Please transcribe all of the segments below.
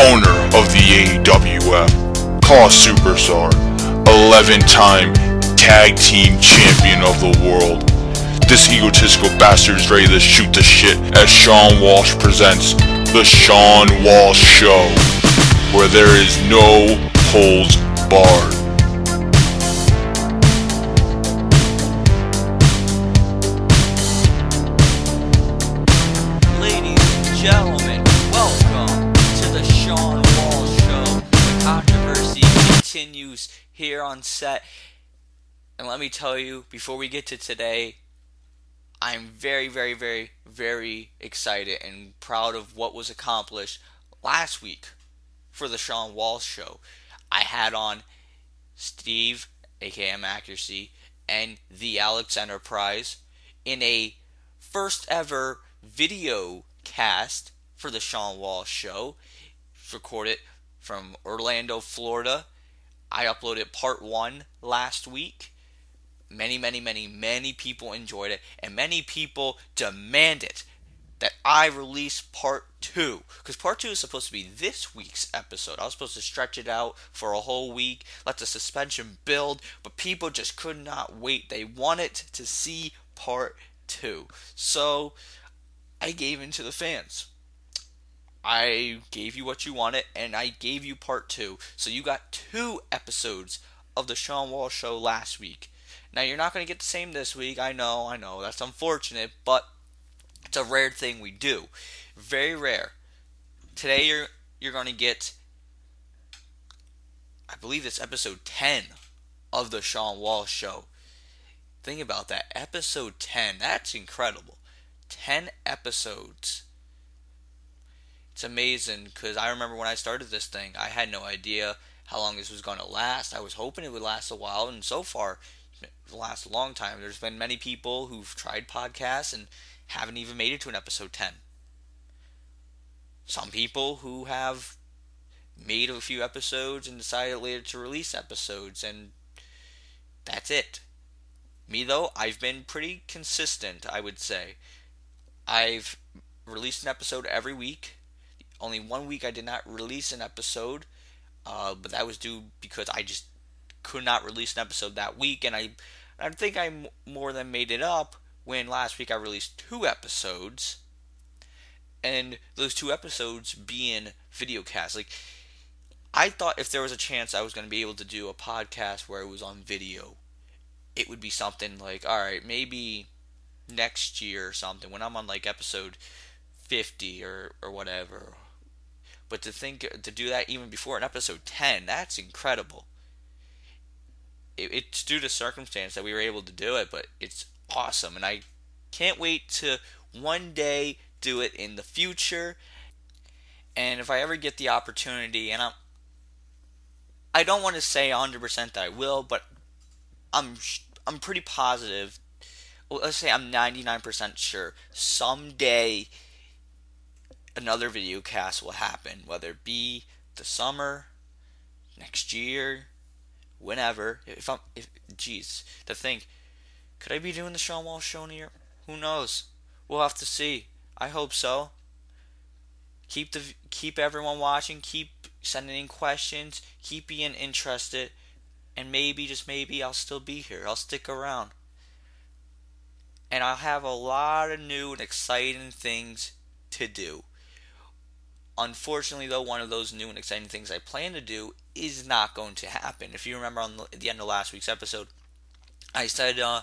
owner of the AWF, Cause Superstar, 11-time tag team champion of the world. This egotistical bastard's ready to shoot the shit as Shawn Walsh presents The Shawn Walsh Show, where there is no holds barred. Gentlemen, welcome to the Shawn Walsh Show. The controversy continues here on set. And let me tell you, before we get to today, I'm very, very, very, very excited and proud of what was accomplished last week for the Shawn Walsh Show. I had on Steve, aka Accuracy, and the Alex Enterprise in a first ever video cast for the Shawn Walsh Show. Recorded from Orlando, Florida. I uploaded part 1 last week. Many people enjoyed it, and many people demanded that I release part 2, because part 2 is supposed to be this week's episode. I was supposed to stretch it out for a whole week, let the suspension build, but people just could not wait. They wanted to see part 2. So I gave in to the fans. I gave you what you wanted, and I gave you part 2. So you got 2 episodes of the Shawn Walsh Show last week. Now, you're not going to get the same this week. I know, that's unfortunate, but it's a rare thing we do. Very rare. Today, you're going to get, I believe it's episode 10 of the Shawn Walsh Show. Think about that. Episode 10. That's incredible. 10 episodes. It's amazing, because I remember when I started this thing, I had no idea how long this was going to last. I was hoping it would last a while, and so far, it lasts a long time. There's been many people who've tried podcasts and haven't even made it to an episode 10. Some people who have made a few episodes and decided later to release episodes, and that's it. Me, though, I've been pretty consistent, I would say. I've released an episode every week. Only 1 week I did not release an episode, but that was due because I just could not release an episode that week, and I think I more than made it up when last week I released 2 episodes, and those 2 episodes being video casts. Like, I thought if there was a chance I was going to be able to do a podcast where it was on video, it would be something like, alright, maybe next year or something, when I'm on like episode 50 or whatever. But to do that even before an episode 10, that's incredible. It's due to circumstance that we were able to do it, but it's awesome, and I can't wait to one day do it in the future. And if I ever get the opportunity, and I don't want to say 100% that I will, but I'm pretty positive. Well, let's say I'm 99% sure someday another video cast will happen, whether it be the summer, next year, whenever. To think, could I be doing the Shawn Walsh Show in a year? Who knows? We'll have to see. I hope so. Keep everyone watching. Keep sending in questions. Keep being interested, and maybe, just maybe, I'll still be here. I'll stick around. And I'll have a lot of new and exciting things to do. Unfortunately, though, one of those new and exciting things I plan to do is not going to happen. If you remember at the end of last week's episode, I said the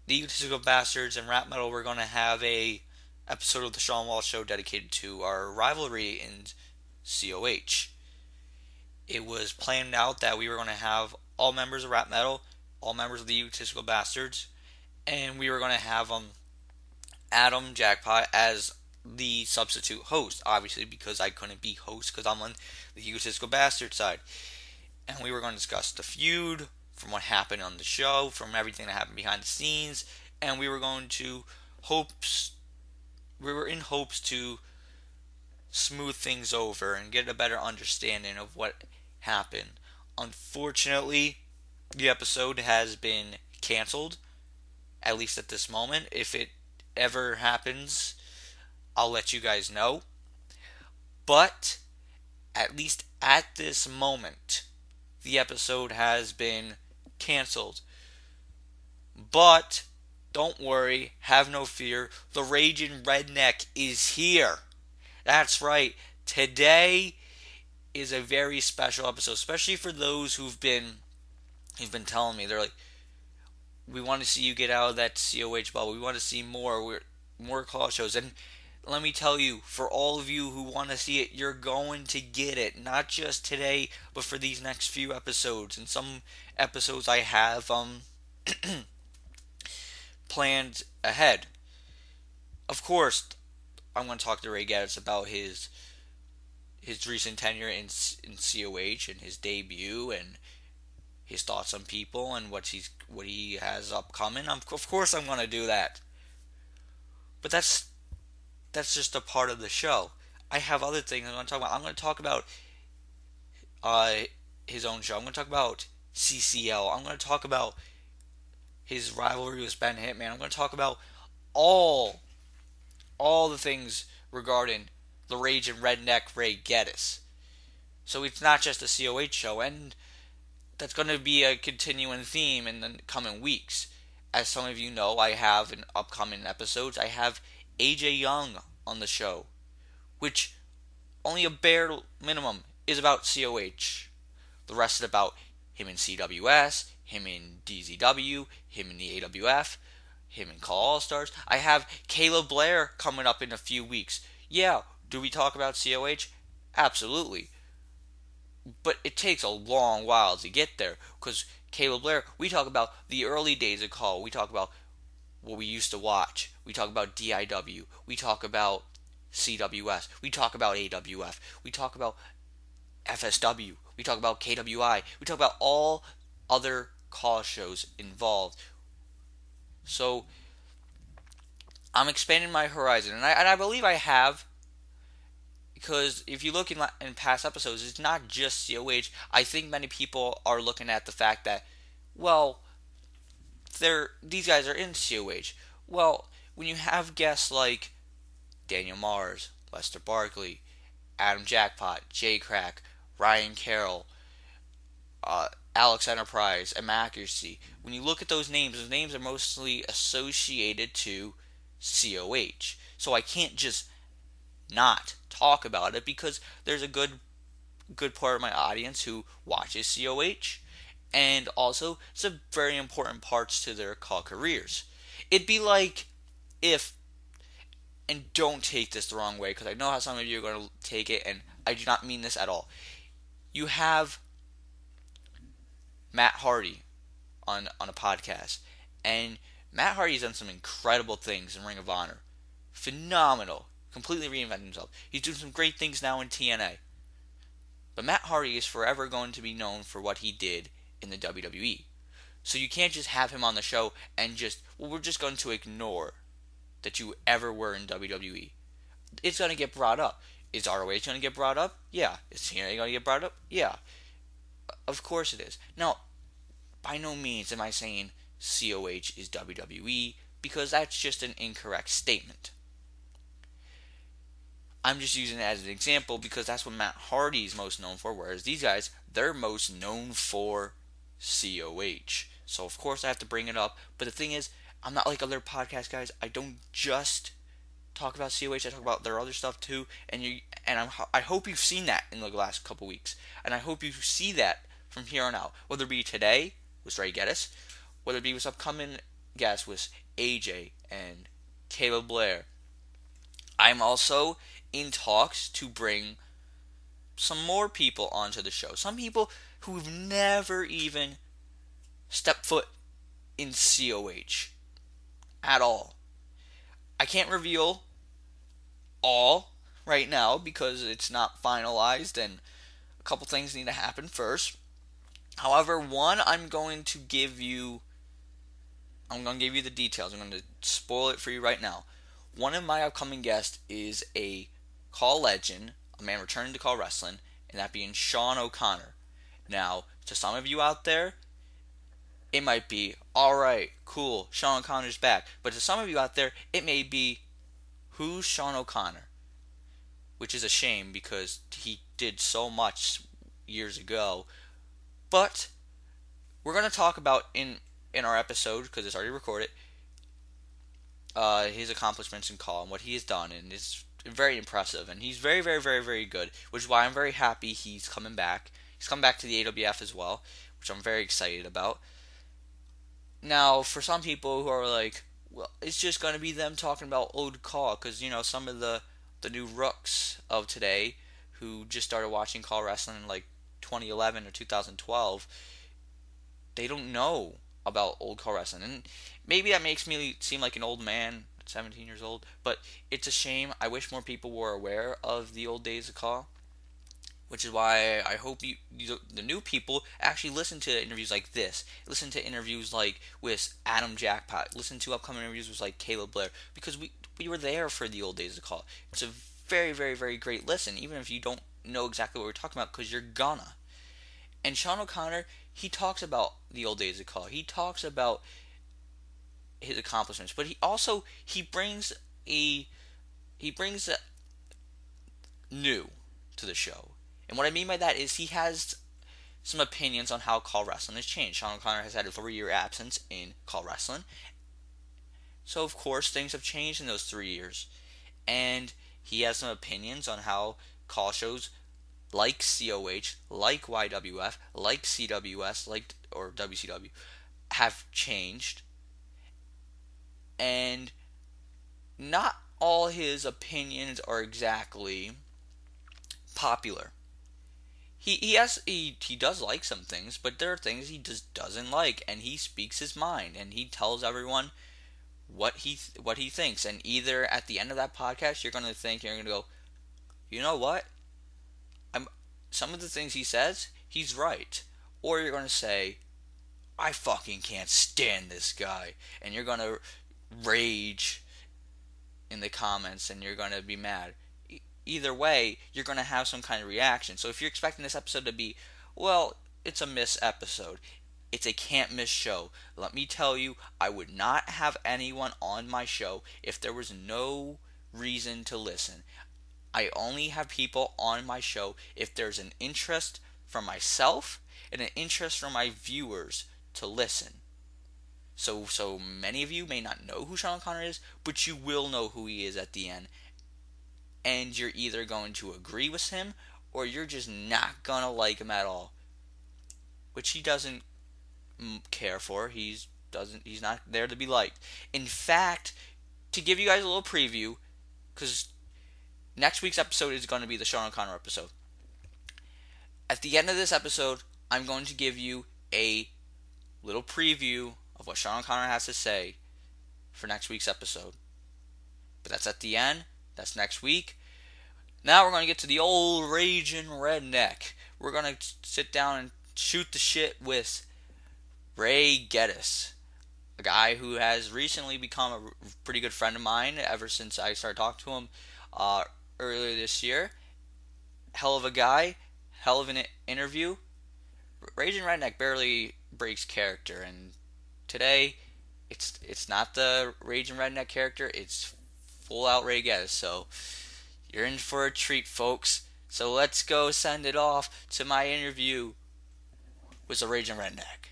Egotistical Bastards and Rap Metal were going to have a episode of the Shawn Walsh Show dedicated to our rivalry in COH. It was planned out that we were going to have all members of Rap Metal, all members of the Egotistical Bastards, and we were going to have Adam Jackpot as the substitute host, obviously because I couldn't be host because I'm on the Egotistical Bastard side. And we were going to discuss the feud from what happened on the show, from everything that happened behind the scenes, and we were in hopes to smooth things over and get a better understanding of what happened. Unfortunately, the episode has been canceled, at least at this moment. If it ever happens, I'll let you guys know. But at least at this moment, the episode has been canceled. But don't worry, have no fear. The Raging Redneck is here. That's right. Today is a very special episode, especially for those who've been telling me. They're like, we want to see you get out of that COH bubble. We want to see more call shows. And let me tell you, for all of you who want to see it, you're going to get it. Not just today, but for these next few episodes. And some episodes I have planned ahead. Of course, I'm going to talk to Ray Gettys about his recent tenure in COH and his debut and his thoughts on people and what he has upcoming. Of course, I'm going to do that. But that's just a part of the show. I have other things I'm going to talk about. I'm going to talk about his own show. I'm going to talk about CCL. I'm going to talk about his rivalry with Ben Hitman. I'm going to talk about all the things regarding the Raging Redneck Ray Gettys. So it's not just a COH show, and that's going to be a continuing theme in the coming weeks. As some of you know, I have in upcoming episodes, I have AJ Young on the show, which only a bare minimum is about COH. The rest is about him in CWS, him in DZW, him in the AWF, him in Call All-Stars. I have Caleb Blair coming up in a few weeks. Yeah, do we talk about COH? Absolutely. But it takes a long while to get there, because Caleb Blair, we talk about the early days of Call. We talk about what we used to watch. We talk about DIW. We talk about CWS. We talk about AWF. We talk about FSW. We talk about KWI. We talk about all other call shows involved. So I'm expanding my horizon, and I believe I have, because if you look in past episodes, it's not just COH. I think many people are looking at the fact that, well, these guys are in COH. Well, when you have guests like Daniel Mars, Lester Barkley, Adam Jackpot, Jay Crack, Ryan Carroll, Alex Enterprise, and Accuracy, when you look at those names are mostly associated to COH. So I can't just not talk about it, because there's a good part of my audience who watches COH, and also it's a very important parts to their call careers. It'd be like if, and don't take this the wrong way, because I know how some of you are going to take it, and I do not mean this at all. You have Matt Hardy on a podcast, and Matt Hardy's done some incredible things in Ring of Honor. Phenomenal. Completely reinvented himself. He's doing some great things now in TNA. But Matt Hardy is forever going to be known for what he did in the WWE. So you can't just have him on the show and we're just going to ignore that you ever were in WWE. It's going to get brought up. Is ROH going to get brought up? Yeah. Is TNA going to get brought up? Yeah. Of course it is. Now, by no means am I saying COH is WWE, because that's just an incorrect statement. I'm just using it as an example because that's what Matt Hardy's most known for, whereas these guys, they're most known for COH. So of course I have to bring it up, but the thing is, I'm not like other podcast guys. I don't just talk about COH, I talk about their other stuff too, I hope you've seen that in the last couple weeks, and I hope you see that from here on out, whether it be today with Ray Gettys, whether it be with upcoming guests with AJ and Caleb Blair. I'm also in talks to bring some more people onto the show. Some people who've never even stepped foot in COH at all. I can't reveal all right now because it's not finalized and a couple things need to happen first. However, I'm going to give you the details. I'm going to spoil it for you right now. One of my upcoming guests is a call legend, a man returning to call wrestling, and that being Shawn O'Connor. Now, to some of you out there, it might be, alright, cool, Shawn O'Connor's back. But to some of you out there, it may be, who's Shawn O'Connor? which is a shame because he did so much years ago. But we're going to talk about in our episode, because it's already recorded, his accomplishments in Call and what he has done, and it's very impressive, and he's very, very, very, very good, which is why I'm very happy he's coming back. He's come back to the AWF as well, which I'm very excited about. Now, for some people who are like, well, it's just going to be them talking about old Call, because, you know, some of the new rooks of today who just started watching Call wrestling in like 2011 or 2012, they don't know about old Call wrestling. And maybe that makes me seem like an old man, 17 years old, but it's a shame. I wish more people were aware of the old days of Call, which is why I hope the new people actually listen to interviews like this. Listen to interviews like with Adam Jackpot. Listen to upcoming interviews with like Caleb Blair, because we were there for the old days of Call. It's a very, very, very great listen, even if you don't know exactly what we're talking about, because you're gonna. And Sean O'Connor, he talks about the old days of Call. He talks about his accomplishments, but he brings a new to the show. And what I mean by that is he has some opinions on how Call wrestling has changed. Sean O'Connor has had a 3-year absence in Call wrestling, so of course things have changed in those 3 years. And he has some opinions on how Call shows like COH, like YWF, like CWS, or WCW have changed. And not all his opinions are exactly popular. He does like some things, but there are things he just doesn't like, and he speaks his mind, and he tells everyone what he thinks. And either at the end of that podcast, you're going to go, you know what? Some of the things he says, he's right. Or you're going to say, I fucking can't stand this guy. And you're going to rage in the comments, and you're going to be mad. Either way, you're going to have some kind of reaction. So if you're expecting this episode to be, well, it's a miss episode, it's a can't miss show, let me tell you, I would not have anyone on my show if there was no reason to listen. I only have people on my show if there's an interest from myself and an interest from my viewers to listen. So many of you may not know who Sean O'Connor is, but you will know who he is at the end. And you're either going to agree with him, or you're just not going to like him at all. Which he doesn't care for. He's not there to be liked. In fact, to give you guys a little preview, because next week's episode is going to be the Sean O'Connor episode. At the end of this episode, I'm going to give you a little preview of what Sean O'Connor has to say for next week's episode. But that's at the end. That's next week. Now we're going to get to the old raging redneck. We're going to sit down and shoot the shit with Ray Gettys, a guy who has recently become a pretty good friend of mine ever since I started talking to him earlier this year. Hell of a guy, hell of an interview. Raging Redneck barely breaks character, and today it's not the Raging Redneck character, it's full out Ray Gettys, so you're in for a treat, folks. So let's go send it off to my interview with the Raging Redneck.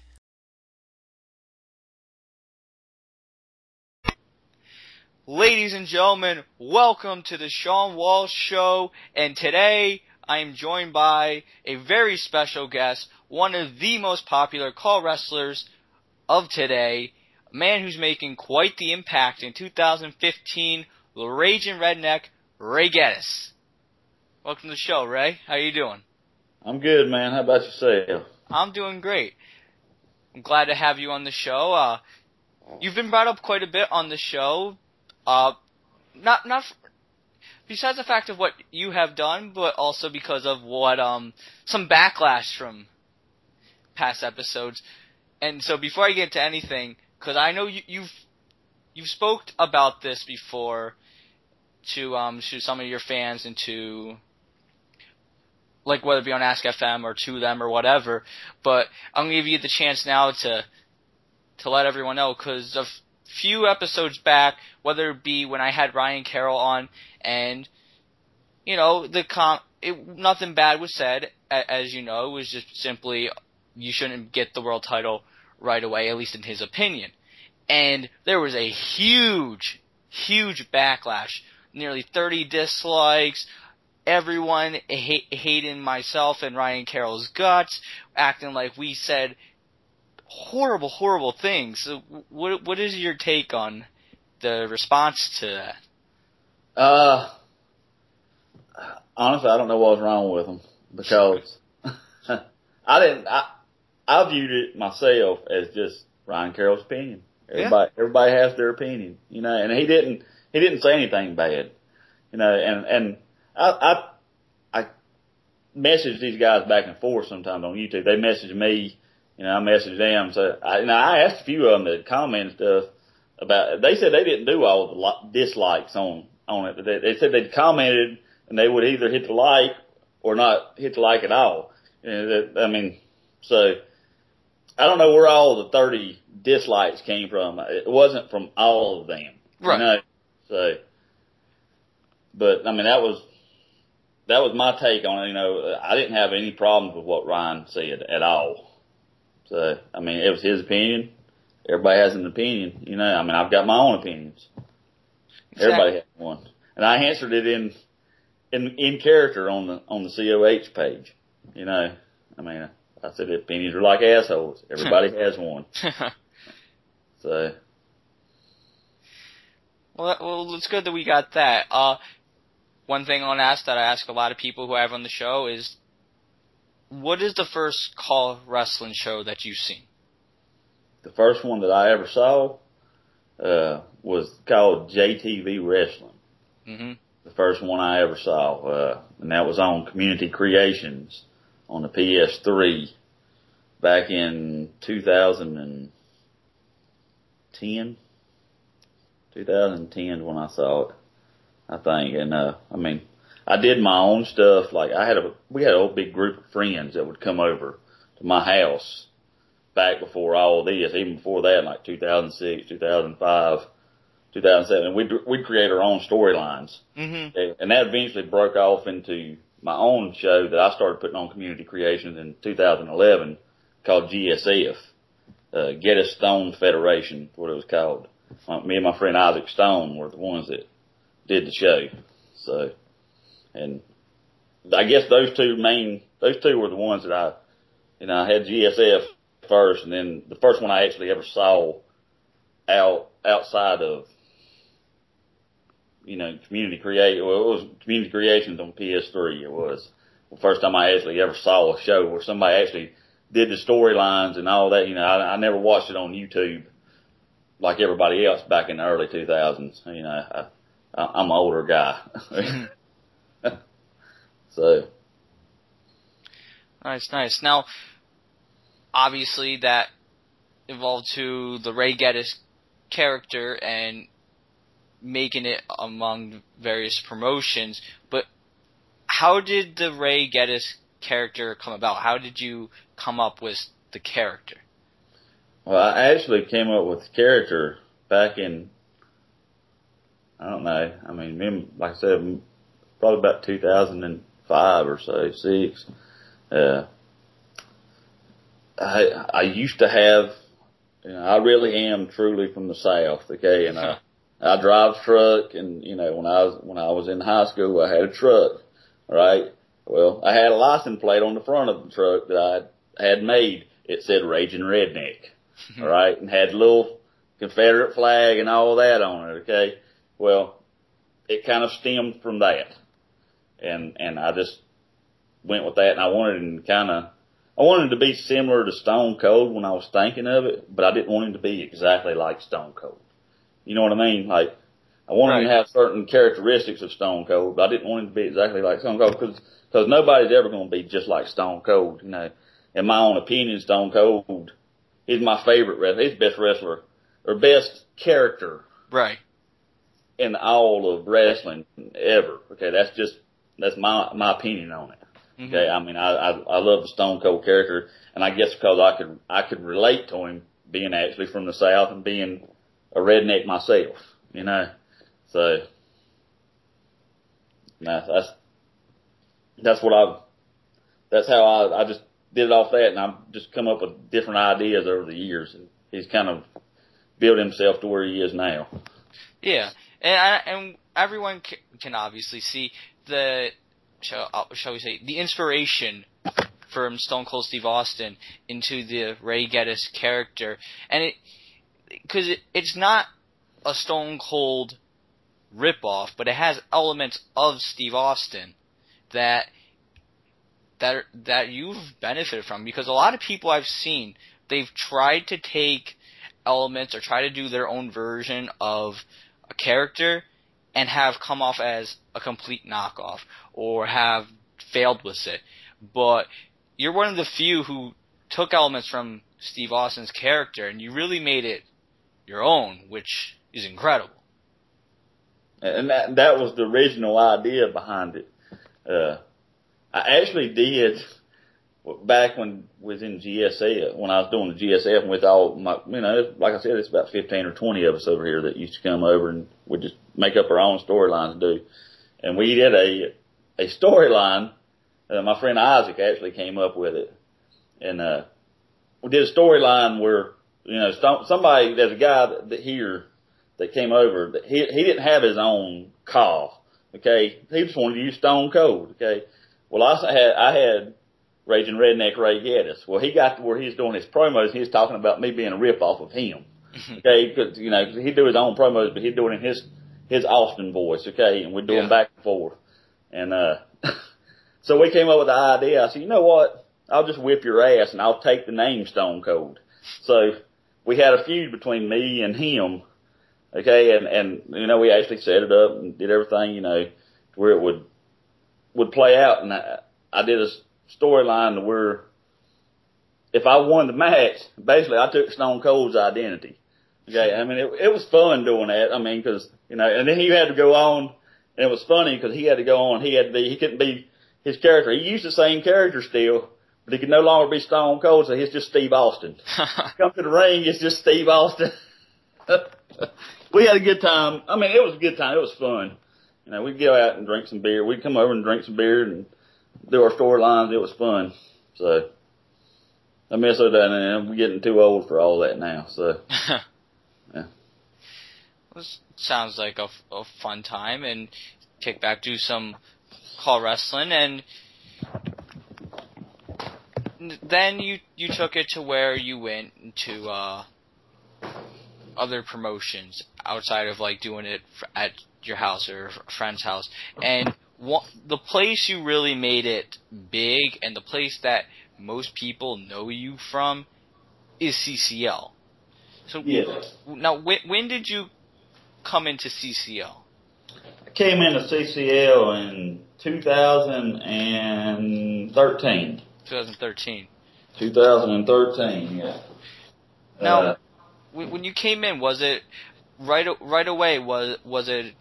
Ladies and gentlemen, welcome to the Shawn Walsh Show, and today I am joined by a very special guest, one of the most popular Call wrestlers of today, a man who's making quite the impact in 2015, the Raging Redneck, Ray Gettys. Welcome to the show, Ray. How you doing? I'm good, man. How about yourself? I'm doing great. I'm glad to have you on the show. You've been brought up quite a bit on the show. Not besides the fact of what you have done, but also because of what some backlash from past episodes. And so before I get into anything, because I know you've spoke about this before to some of your fans and to, like, whether it be on Ask FM or to them or whatever, but I'm gonna give you the chance now to let everyone know, because a few episodes back, whether it be when I had Ryan Carroll on, and nothing bad was said, as you know. It was just simply you shouldn't get the world title right away, at least in his opinion. And there was a huge backlash, nearly 30 dislikes, everyone hating myself and Ryan Carroll's guts, acting like we said horrible things. So what is your take on the response to that? Honestly, I don't know what was wrong with them because I viewed it myself as just Ryan Carroll's opinion. Everybody has their opinion, and he didn't say anything bad, and I message these guys back and forth sometimes on YouTube. They message me, I message them. So I asked a few of them that comment stuff about. They said they didn't do all the dislikes on it. They said they'd commented and they would either hit the like or not hit the like at all. So I don't know where all the 30 dislikes came from. It wasn't from all of them, right? So, but that was my take on it. I didn't have any problems with what Ryan said at all. So, it was his opinion. Everybody has an opinion, I've got my own opinions. Exactly. Everybody has one. And I answered it in character on the COH page. I said opinions are like assholes. Everybody has one. So. Well, it's good that we got that. One thing I ask a lot of people who I have on the show is, what is the first Call wrestling show that you've seen? The first one that I ever saw was called JTV Wrestling. Mm-hmm. The first one I ever saw, and that was on Community Creations on the PS3 back in 2010. 2010 when I saw it, I think. And I did my own stuff. Like we had a whole big group of friends that would come over to my house back before all this, even before that, like 2006, 2005, 2007. We'd create our own storylines. Mm-hmm. And that eventually broke off into my own show that I started putting on Community Creations in 2011 called GSF, Gettys Stone Federation, what it was called. Me and my friend Isaac Stone were the ones that did the show. So, and I guess those two were the ones that I had GSF first, and then the first one I actually ever saw outside of, Community Creation. Well, it was Community Creations on PS3. It was the first time I actually ever saw a show where somebody actually did the storylines and all that. I never watched it on YouTube like everybody else back in the early 2000s. I'm an older guy. So. Nice. Now, obviously that evolved to the Ray Gettys character and making it among various promotions, but how did the Ray Gettys character come about? How did you come up with the character? Well, I actually came up with the character back in, I don't know, like I said, probably about 2005 or so, 6. I used to have, I really am truly from the South, okay, and I drive a truck, and when I was in high school, I had a truck, right? Well, I had a license plate on the front of the truck that I had made. It said Raging Redneck, all right, and had a little Confederate flag and all that on it, okay? Well, it kind of stemmed from that, and I just went with that, and I wanted to be similar to Stone Cold when I was thinking of it, but I didn't want him to be exactly like Stone Cold. You know what I mean? Like, I wanted him to have certain characteristics of Stone Cold, but I didn't want him to be exactly like Stone Cold because nobody's ever going to be just like Stone Cold. In my own opinion, Stone Cold is my favorite wrestler. He's the best wrestler or best character, right, in all of wrestling ever. Okay, that's my opinion on it. Mm-hmm. Okay, I love the Stone Cold character, and I guess because I could relate to him being actually from the South and being a redneck myself, So, that's how I just did it off that, and I've just come up with different ideas over the years. And he's kind of built himself to where he is now. Yeah, and everyone can obviously see the, shall we say, the inspiration from Stone Cold Steve Austin into the Ray Gettys character, and because it's not a Stone Cold ripoff, but it has elements of Steve Austin that you've benefited from, because a lot of people I've seen, they've tried to take elements or try to do their own version of a character and have come off as a complete knockoff or have failed with it. But you're one of the few who took elements from Steve Austin's character and you really made it your own, which is incredible. And that was the original idea behind it. I actually did back when I was in GSF, when I was doing the GSF with all my, like I said, it's about 15 or 20 of us over here that used to come over and we'd just make up our own storylines to do. And we did a storyline. My friend Isaac actually came up with it. And, we did a storyline where, somebody, there's a guy that came over that he didn't have his own call. Okay. He just wanted to use Stone Cold. Okay. Well, I had Raging Redneck Ray Gettys. Well, he got to where he was doing his promos and he was talking about me being a ripoff of him. Okay. Cause, he'd do his own promos, but he'd do it in his Austin voice. Okay. And we'd do them back and forth. And, so we came up with the idea. I said, you know what? I'll just whip your ass and I'll take the name Stone Cold. So we had a feud between me and him. Okay. And we actually set it up and did everything, to where it would play out. And I did a storyline where if I won the match, basically I took Stone Cold's identity. Okay. I mean, it was fun doing that. I mean, cause, and then he had to go on, and it was funny because he had to go on. He couldn't be his character. He used the same character still, but he could no longer be Stone Cold, so he's just Steve Austin. Come to the ring, it's just Steve Austin. We had a good time. I mean, it was a good time. It was fun. We'd go out and drink some beer. We'd come over and drink some beer and do our storylines. It was fun. So, I miss it, and we're getting too old for all that now. So, yeah. This sounds like a fun time, and kick back, do some call wrestling, and then you took it to where you went into other promotions outside of like doing it at your house or a friend's house. And the place you really made it big and the place that most people know you from is CCL. So now, when did you come into CCL? I came into CCL in 2013. 2013. 2013, yeah. Now, when you came in, was it right away? Was it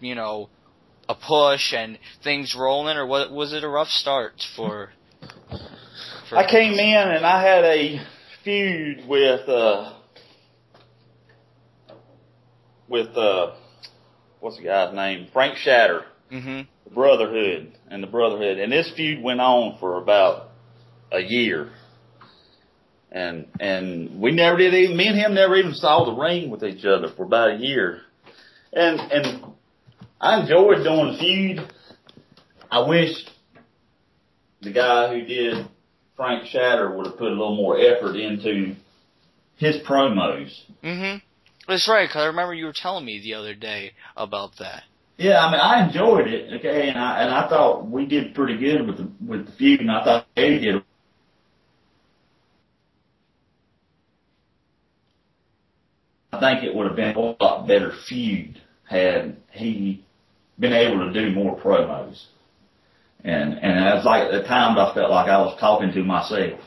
a push and things rolling, or was it a rough start for I came in and I had a feud with what's the guy's name? Frank Shatter. Mm-hmm. The Brotherhood. And this feud went on for about a year. And we never did even, me and him never even saw the ring with each other for about a year. And I enjoyed doing the feud. I wish the guy who did Frank Shatter would have put a little more effort into his promos. Mm-hmm. That's right, because I remember you were telling me the other day about that. Yeah, I mean, I enjoyed it, okay, and I thought we did pretty good with the feud, and I thought Eddie did. I think it would have been a lot better feud had he been able to do more promos. And it was like, at times I felt like I was talking to myself.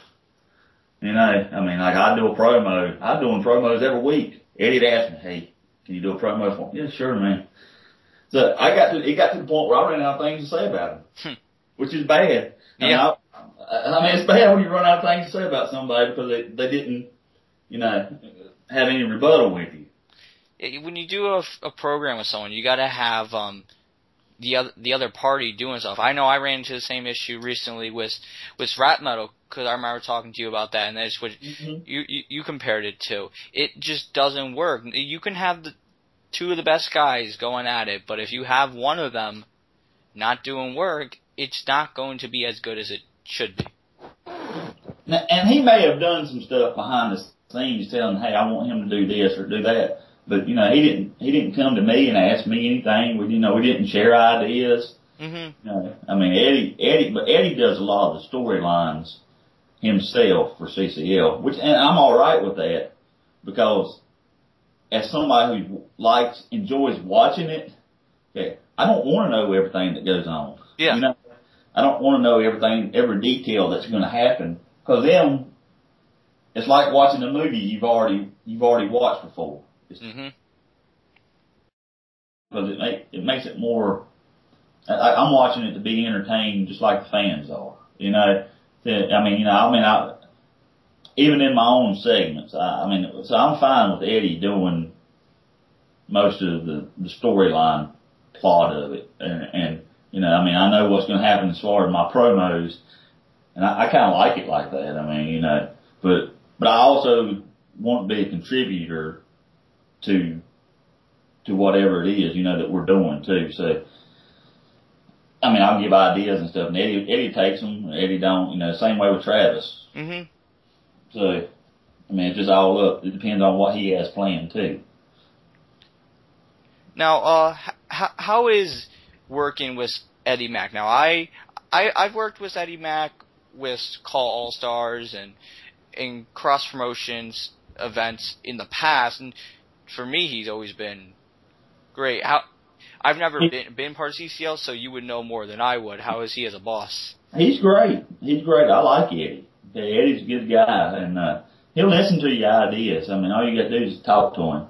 I mean, like I'd do a promo. I'm doing promos every week. Eddie'd ask me, hey, can you do a promo for me? Yeah, sure, man. So it got to the point where I ran out of things to say about him, which is bad. Yeah. I mean, it's bad when you run out of things to say about somebody because they didn't, have any rebuttal with you. When you do a program with someone, you got to have the other party doing stuff. I know I ran into the same issue recently with rap metal, because I remember talking to you about that, and that's what you compared it to. It just doesn't work. You can have the two of the best guys going at it, but if you have one of them not doing work, it's not going to be as good as it should be. Now, and he may have done some stuff behind the scenes telling, hey, I want him to do this or do that. But, you know, he didn't come to me and ask me anything. We didn't share ideas. Mm-hmm. I mean, Eddie does a lot of the storylines himself for CCL, and I'm all right with that, because as somebody who enjoys watching it, okay, I don't want to know everything that goes on. Yeah. You know, I don't want to know every detail that's going to happen, because then it's like watching a movie you've already watched before. Mm-hmm. Because it makes it more. I'm watching it to be entertained, just like the fans are. You know, even in my own segments, so I'm fine with Eddie doing most of the storyline plot of it, and I know what's going to happen as far as my promos, and I kind of like it like that. But I also want to be a contributor to whatever it is, that we're doing too. So, I'll give ideas and stuff, and Eddie takes them, Eddie don't, same way with Travis. Mm-hmm. So, it's just all up. It depends on what he has planned too. Now, how is working with Eddie Mack? Now, I've worked with Eddie Mack with Call All Stars and in cross promotions events in the past, and for me, he's always been great. I've never been part of CCL, so you would know more than I would. How is he as a boss? He's great. I like Eddie. Eddie's a good guy, and he'll listen to your ideas. All you got to do is talk to him.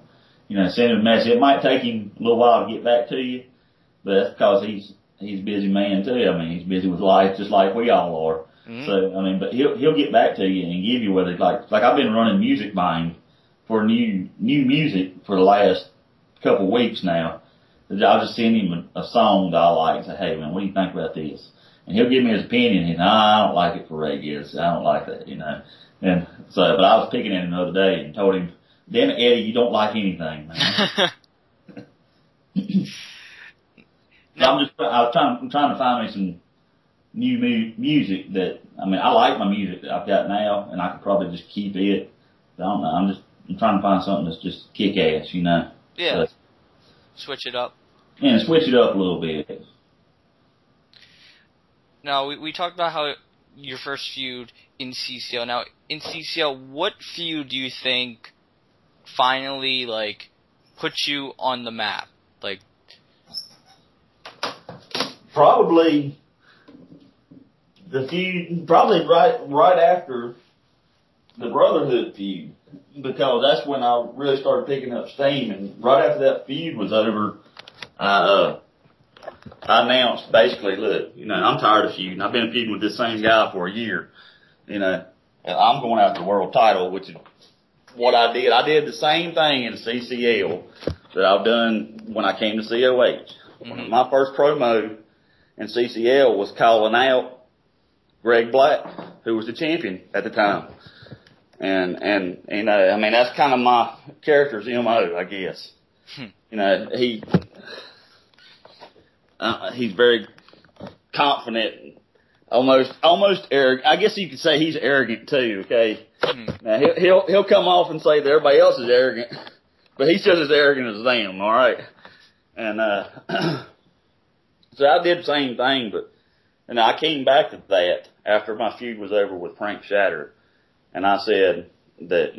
Send him a message. It might take him a little while to get back to you, but that's because he's a busy man too. He's busy with life just like we all are. Mm-hmm. So, but he'll get back to you and give you what it's like. Like I've been running music buying for new music for the last couple weeks now. I'll just send him a song that I like and say, hey man, what do you think about this? And he'll give me his opinion. He's, I don't like it for reggae. I don't like that, And so, but I was picking at him the other day and told him, damn it, Eddie, you don't like anything, man. I'm trying to find me some new music that, I like my music that I've got now, and I could probably just keep it. I don't know. I'm trying to find something that's just kick ass, Yeah. So, switch it up. Yeah, switch it up a little bit. Now, we talked about how your first feud in CCL. Now, in CCL, what feud do you think finally, put you on the map? Probably the feud, right after the Brotherhood feud, because that's when I really started picking up steam, and right after that feud was over, I announced basically, look, I'm tired of feuding. I've been feuding with this same guy for a year, and I'm going after the world title, which is what I did. I did the same thing in CCL that I've done when I came to COH. Mm-hmm. My first promo in CCL was calling out Greg Black, who was the champion at the time. And that's kind of my character's MO, I guess. He's very confident, almost arrogant. I guess you could say he's arrogant too, okay? Now he'll come off and say that everybody else is arrogant, but he's just as arrogant as them, alright? And, so I did the same thing, and I came back to that after my feud was over with Frank Shatter. And I said that,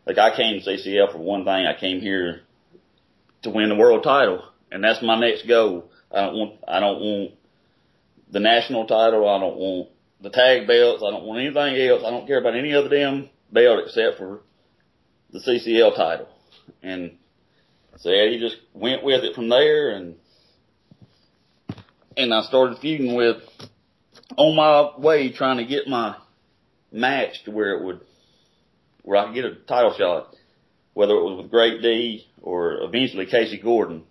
I came to CCL for one thing. I came here to win the world title, and that's my next goal. I don't want the national title. I don't want the tag belts. I don't want anything else. I don't care about any other damn belt except for the CCL title. And so he just went with it from there, and I started feuding on my way trying to get my match to where I could get a title shot, whether it was with Great D or eventually Casey Gordon.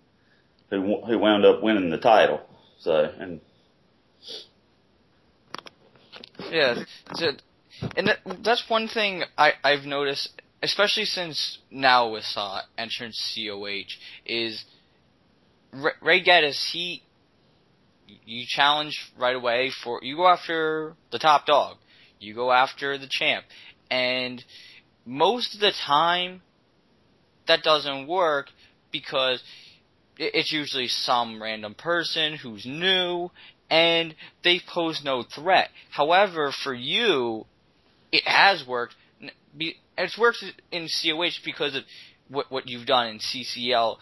who wound up winning the title. So, and yeah, and that's one thing I've noticed, especially since now with entrance COH, is Ray Gettys, you challenge right away you go after the top dog. You go after the champ. And most of the time, that doesn't work because it's usually some random person who's new and they pose no threat. However, for you, it has worked. It's worked in COH because of what you've done in CCL,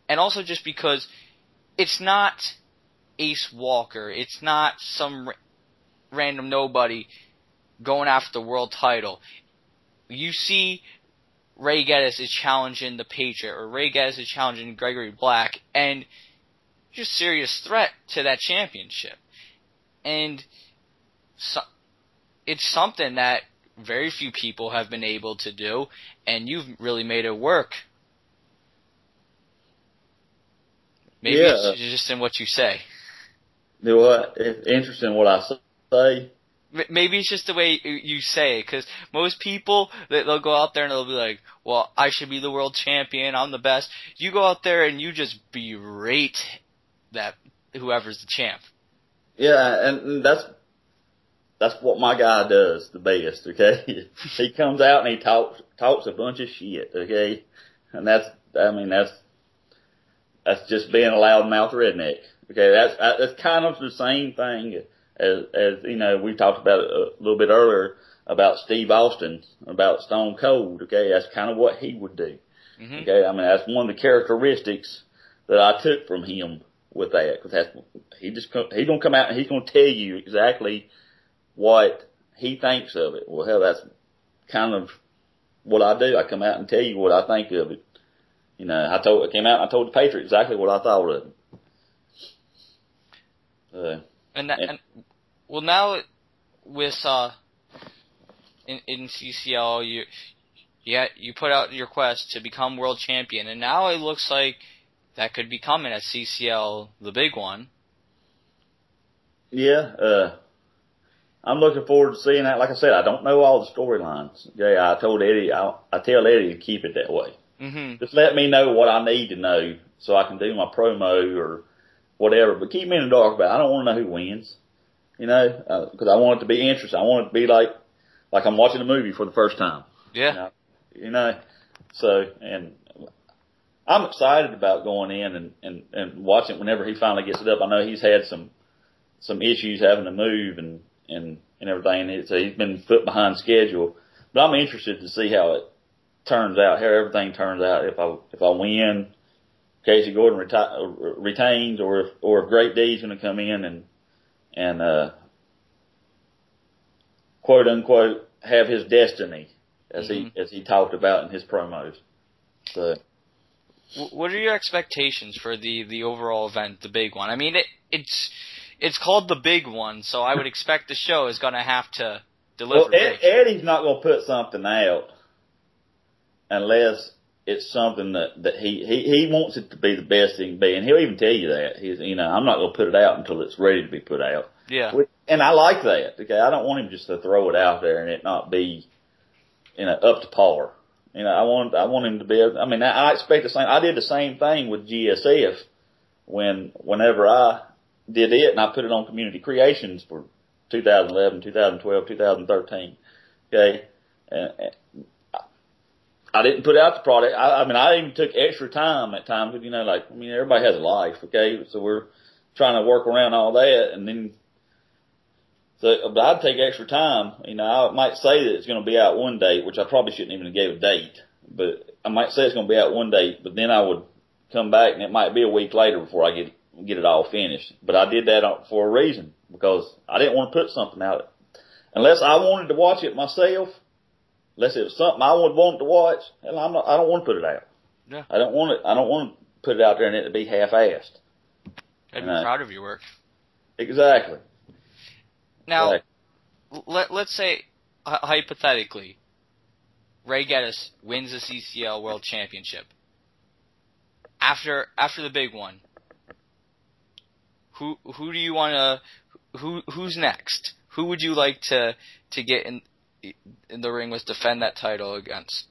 and also just because it's not Ace Walker. It's not some random nobody going after the world title. You see Ray Gettys is challenging the Patriot, or Ray Gettys is challenging Gregory Black, and just serious threat to that championship. And it's something that very few people have been able to do, and you've really made it work. Maybe it's just in what you say. You know what? It's interesting what I say. Maybe it's just the way you say it, because most people, they'll go out there and they'll be like, well, I should be the world champion, I'm the best. You go out there and you just berate that whoever's the champ. Yeah, and that's what my guy does the best, okay? He comes out and he talks a bunch of shit, okay? And that's just being a loudmouth redneck. Okay, that's kind of the same thing as you know, we talked about it a little bit earlier about Steve Austin, about Stone Cold. Okay, that's kind of what he would do. Mm-hmm. Okay, I mean that's one of the characteristics that I took from him with that. Cause he's gonna come out and he's gonna tell you exactly what he thinks of it. Well, hell, that's kind of what I do. I come out and tell you what I think of it. You know, I came out and I told the Patriot exactly what I thought of it. Well, now with in CCL, you put out your quest to become world champion, and now it looks like that could be coming at CCL, the big one. Yeah, I'm looking forward to seeing that. Like I said, I don't know all the storylines. Yeah, I told Eddie, I tell Eddie to keep it that way. Mm-hmm. Just let me know what I need to know so I can do my promo or whatever, but keep me in the dark about it. I don't want to know who wins, you know, because I want it to be interesting. I want it to be like I'm watching a movie for the first time. Yeah. You know, so, and I'm excited about going in and watching it whenever he finally gets it up. I know he's had some issues having to move and everything, so he's been put behind schedule, but I'm interested to see how it turns out, how everything turns out. If I win, Casey Gordon retains, or if Great D's going to come in and quote unquote have his destiny as he talked about in his promos. So, what are your expectations for the overall event, the big one? I mean, it's called the big one, so I would expect the show is going to have to deliver. Well, Eddie's not going to put something out unless it's something that he wants it to be the best it can be, and he'll even tell you that. I'm not going to put it out until it's ready to be put out. Yeah. And I like that. Okay, I don't want him just to throw it out there and it not be, up to par. I want him to be. I expect the same. I did the same thing with GSF whenever I did it, and I put it on Community Creations for 2011, 2012, 2013. Okay. I didn't put out the product. I even took extra time at times. Everybody has a life, okay? So we're trying to work around all that, and then, but I'd take extra time. I might say that it's going to be out one date, which I probably shouldn't even have gave a date, but I might say it's going to be out one date, but then I would come back and it might be a week later before I get it all finished. But I did that for a reason, because I didn't want to put something out unless I wanted to watch it myself. Unless it was something I would want to watch, hell, I don't want to put it out. Yeah. I don't want to put it out there and it to be half-assed. I'd be proud of your work. Exactly. Now, let's say, hypothetically, Ray Gettys wins the CCL World Championship. After the big one, who do you want to, who's next? Who would you like to get in the ring with, defend that title against?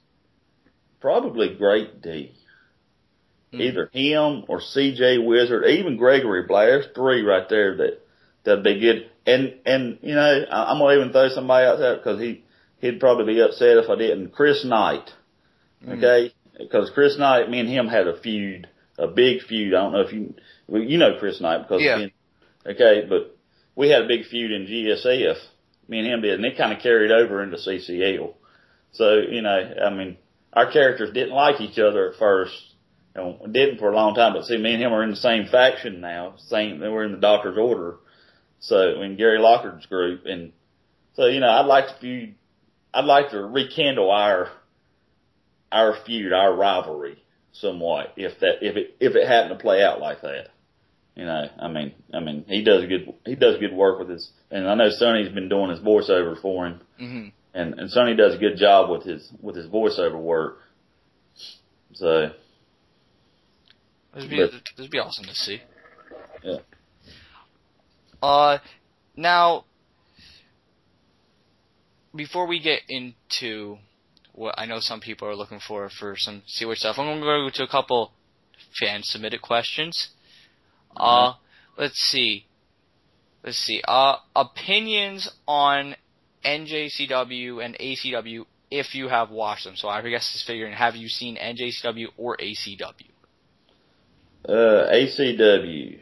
Probably Great D. Either him or CJ Wizard, even Gregory Blair. There's three right there that'd be good. And you know, I'm gonna even throw somebody out there because he'd probably be upset if I didn't. Chris Knight. Okay? Because Chris Knight, me and him had a feud, a big feud. I don't know if you know Chris Knight because okay, but we had a big feud in GSF. Me and him did, and it kind of carried over into CCL. So, you know, I mean, our characters didn't like each other at first. You know, didn't for a long time, but see, me and him are in the same faction now. We're in the Doctor's Order. So, in Gary Lockard's group. And so, you know, I'd like to rekindle our feud, our rivalry somewhat, if it happened to play out like that. You know, I mean, he does good work with his, and I know Sonny's been doing his voiceover for him. Mm-hmm. And Sonny does a good job with his voiceover work. So. This would be awesome to see. Yeah. Now, before we get into what I know some people are looking for some COH stuff, I'm going to go to a couple fan-submitted questions. Let's see. Opinions on NJCW and ACW if you have watched them. So I guess it's figuring, have you seen NJCW or ACW? ACW.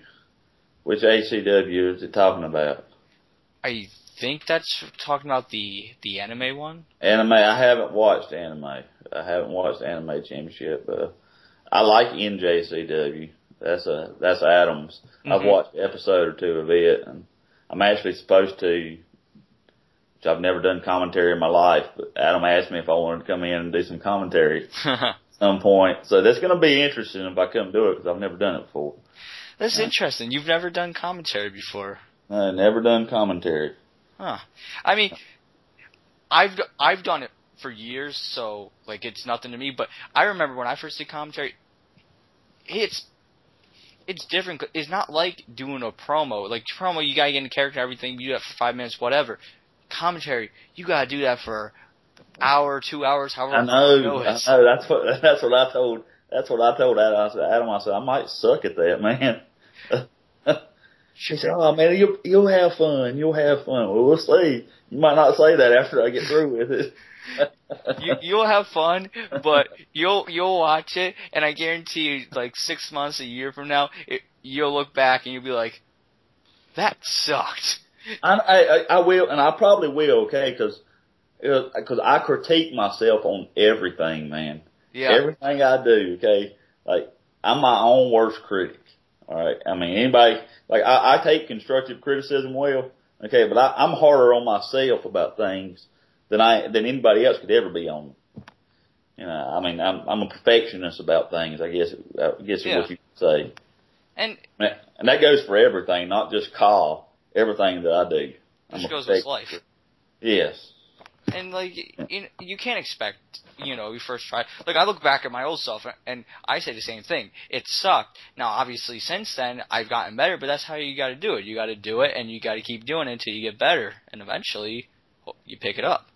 Which ACW is it talking about? I think that's talking about the anime one. Anime. I haven't watched anime. I haven't watched Anime Championship. I like NJCW. That's Adams. Mm-hmm. I've watched an episode or two of it, and I'm actually supposed to, which I've never done commentary in my life, but Adam asked me if I wanted to come in and do some commentary at some point. So that's going to be interesting if I come do it, because I've never done it before. That's interesting. You've never done commentary before. I've never done commentary. Huh. I mean, I've done it for years, so like it's nothing to me. But I remember when I first did commentary, it's different. It's not like doing a promo. Like promo, you gotta get in the character and everything. You do that for 5 minutes, whatever. Commentary, you gotta do that for an hour, 2 hours, however. I know. That's what I told. That's what I told Adam. I said, I might suck at that, man. She said, "Oh man, you'll have fun. You'll have fun." Well, we'll see. You might not say that after I get through with it. You'll have fun, but you'll watch it, and I guarantee you, like 6 months, a year from now, you'll look back and you'll be like, "That sucked." I will, and I probably will, okay? Because I critique myself on everything, man. Yeah. Everything I do, okay? Like I'm my own worst critic. All right. I mean, anybody, like, I take constructive criticism well, okay, but I'm harder on myself about things than anybody else could ever be on. You know, I mean, I'm a perfectionist about things, I guess is what you could say. And that goes for everything, not just call, everything that I do. Which goes with life. Yes. And, like, you can't expect, you first try. Like, I look back at my old self, and I say the same thing. It sucked. Now, obviously, since then, I've gotten better, but that's how you gotta do it. You gotta do it, and you gotta keep doing it until you get better. And eventually, you pick it up.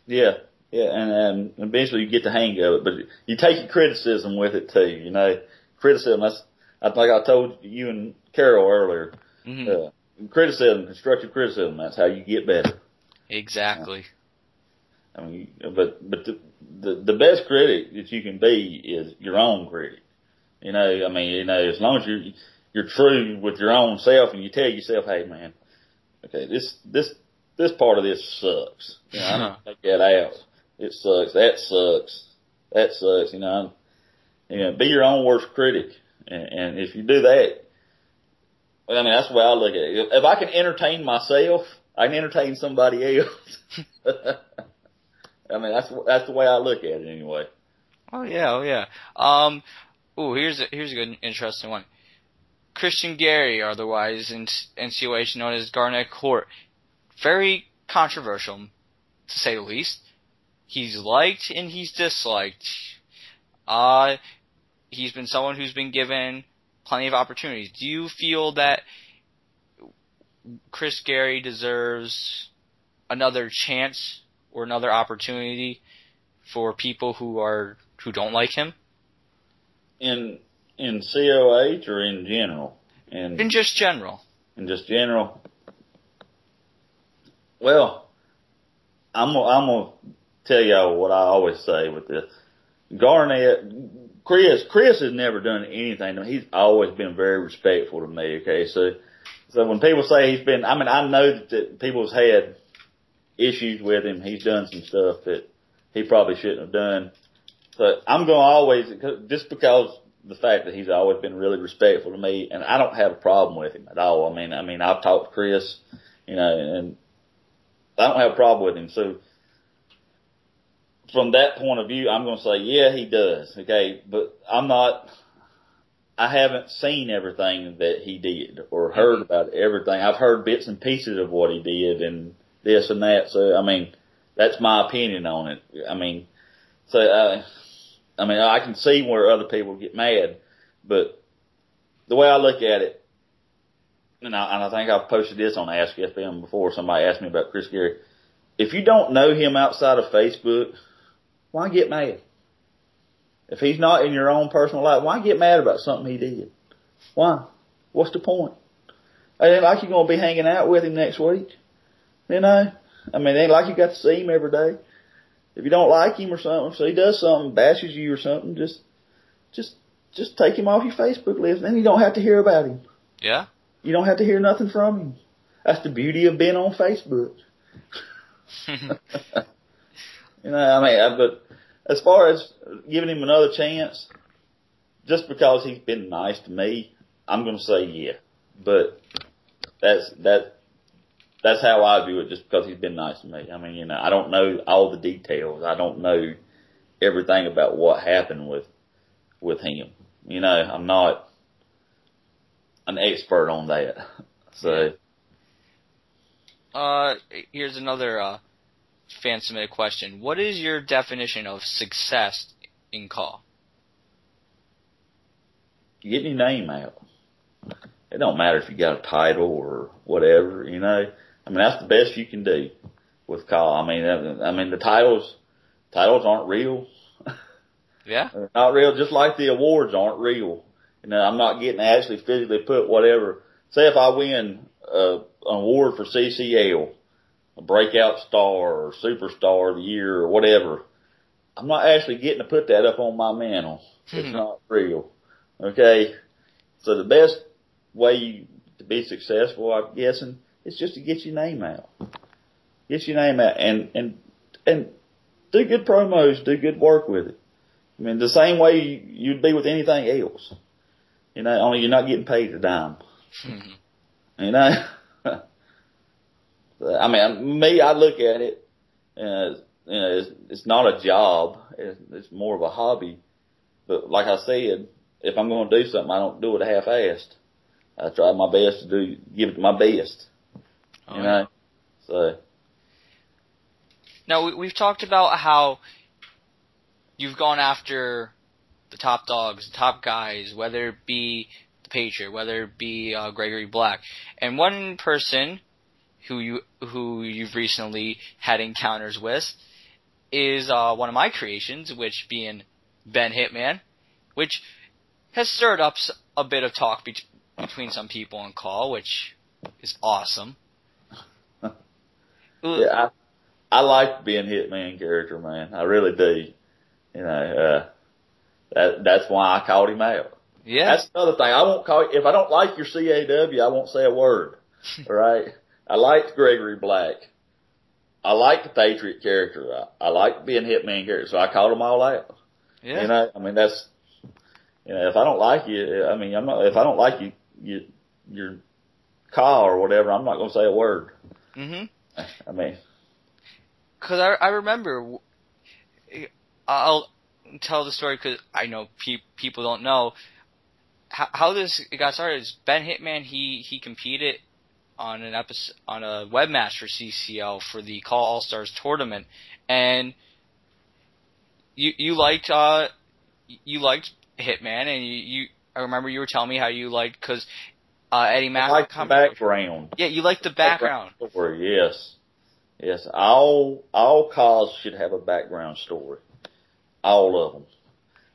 Yeah. Yeah, and eventually you get the hang of it. But you take your criticism with it, too, you know. Criticism, like I told you and Carol earlier. Mm-hmm. Criticism, constructive criticism, that's how you get better. Exactly. I mean, but the best critic that you can be is your own critic. You know, I mean, as long as you're true with your own self and you tell yourself, hey man, okay, this part of this sucks. You know, I need to take that out. It sucks. That sucks. That sucks. You know, be your own worst critic. And if you do that, I mean, that's the way I look at it. If I can entertain myself, I can entertain somebody else. I mean, that's the way I look at it anyway. Oh yeah. Here's a good, interesting one. Christian Gary, otherwise in COH known as Garnet Court. Very controversial, to say the least. He's liked and he's disliked. He's been someone who's been given plenty of opportunities. Do you feel that Chris Gary deserves another chance or another opportunity for people who don't like him? In COH or in general? In just general. In just general. Well, I'm gonna tell y'all what I always say with this. Garnett, Chris has never done anything to me. He's always been very respectful to me. Okay, so when people say he's been, I mean, I know that people's had issues with him. He's done some stuff that he probably shouldn't have done. So I'm gonna always, just because the fact that he's always been really respectful to me, and I don't have a problem with him at all. I mean, I've talked to Chris, and I don't have a problem with him. So from that point of view, I'm going to say, yeah, he does. Okay. But I haven't seen everything that he did or heard about everything. I've heard bits and pieces of what he did and this and that. So, I mean, that's my opinion on it. I mean, I can see where other people get mad, but the way I look at it, and I think I've posted this on Ask FM before. Somebody asked me about Chris Gary. If you don't know him outside of Facebook, why get mad? If he's not in your own personal life, why get mad about something he did? Why? What's the point? It ain't like you're going to be hanging out with him next week. You know? I mean, it ain't like you got to see him every day. If you don't like him or something, so he does something, bashes you or something, just take him off your Facebook list. Then you don't have to hear about him. Yeah. You don't have to hear nothing from him. That's the beauty of being on Facebook. You know, I mean, but as far as giving him another chance, just because he's been nice to me, I'm going to say yeah. But that's how I view it, just because he's been nice to me. I mean, you know, I don't know all the details. I don't know everything about what happened with him. You know, I'm not an expert on that. So, here's another fan submitted question. What is your definition of success in call? Getting your name out. It don't matter if you got a title or whatever, you know. I mean, that's the best you can do with call. I mean the titles aren't real. Yeah. They're not real, just like the awards aren't real. You know, I'm not getting to actually physically put whatever. Say if I win an award for CCL, a breakout star or superstar of the year or whatever, I'm not actually getting to put that up on my mantle. It's not real. Okay? So the best way to be successful, I'm guessing, is just to get your name out. Get your name out and do good promos, do good work with it. I mean, the same way you'd be with anything else. You know, only you're not getting paid a dime. You know? I mean, I look at it as, you know, it's not a job. It's more of a hobby. But like I said, if I'm going to do something, I don't do it half-assed. I try my best to give it my best. You know? So. Now, we've talked about how you've gone after the top dogs, the top guys, whether it be the Patriot, whether it be Gregory Black. And one person who you've recently had encounters with is one of my creations, which being Ben Hitman, which has stirred up a bit of talk between some people on call, which is awesome. Yeah, I like being Hitman character, man. I really do. You know, that's why I called him out. Yeah. That's another thing. I won't call, if I don't like your CAW, I won't say a word. All right? I liked Gregory Black. I like the Patriot character. I like being Hitman character, so I called them all out. Yeah. You know, I mean, that's, you know, if I don't like you, I mean, if I don't like your call or whatever, I'm not going to say a word. Mm-hmm. I mean. Because I remember, I'll tell the story because I know people don't know how this got started. Is Ben Hitman, he competed on a web match for CCL for the Call All Stars tournament, and you liked Hitman, and I remember you were telling me how you liked, because Eddie Mack. I like the background. Yeah, you like the background. Story, yes. Yes, all cars should have a background story. All of them.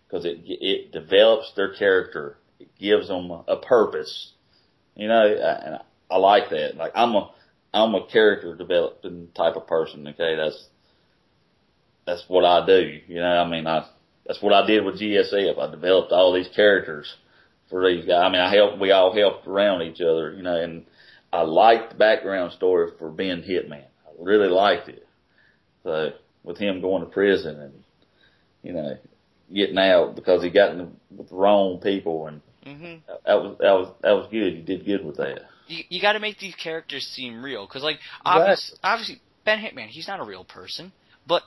Because it develops their character. It gives them a purpose. You know, and I like that. Like, I'm a character developing type of person, okay? That's what I do. You know, I mean, that's what I did with GSF. I developed all these characters for these guys. I mean, we all helped around each other, you know, and I liked the background story for being Hitman. I really liked it. So, with him going to prison and, you know, getting out because he got with the wrong people, and that was good. You did good with that. You got to make these characters seem real, because like obviously Ben Hitman, he's not a real person, but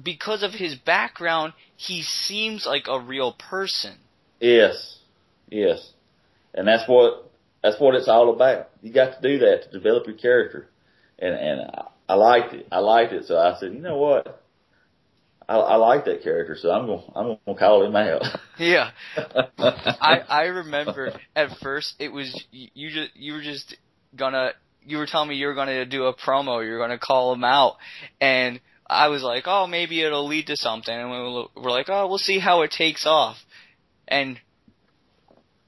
because of his background, he seems like a real person. Yes, and that's what it's all about. You got to do that to develop your character, and I liked it. So I said, you know what? I like that character, so I'm gonna call him out. Yeah, I remember at first it was you were telling me you were gonna do a promo, you were gonna call him out, and I was like, oh, maybe it'll lead to something, and we're like, oh, we'll see how it takes off, and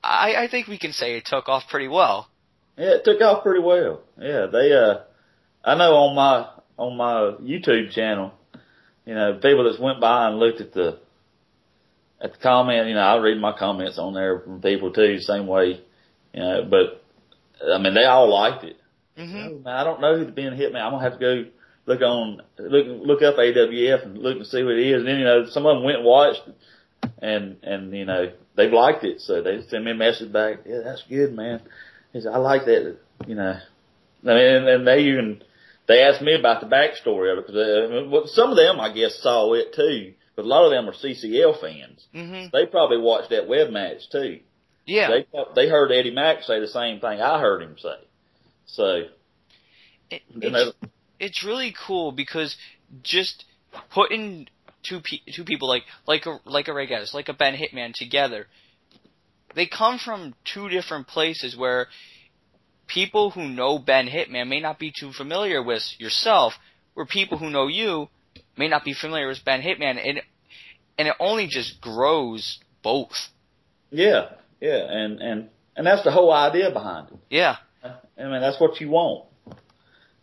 I think we can say it took off pretty well. Yeah, it took off pretty well. Yeah, I know on my YouTube channel, you know, people that went by and looked at the comment, you know, I read my comments on there from people too, same way, you know, but, I mean, they all liked it. Mm-hmm. Oh, man, I don't know who the Ben Hitman. I'm gonna have to go look up AWF and look and see what it is. And then, you know, some of them went and watched and, you know, they've liked it. So they sent me a message back. Yeah, that's good, man. He said, I like that, you know. I mean, and they asked me about the backstory of it, because some of them, I guess, saw it too. But a lot of them are CCL fans. Mm-hmm. They probably watched that web match too. Yeah. They heard Eddie Mack say the same thing I heard him say. So. It's really cool, because just putting two people like a Ray Gettys, like a Ben Hitman together, they come from two different places where people who know Ben Hitman may not be too familiar with yourself, where people who know you may not be familiar with Ben Hitman, and it only just grows both. Yeah, and that's the whole idea behind it. Yeah. I mean, that's what you want.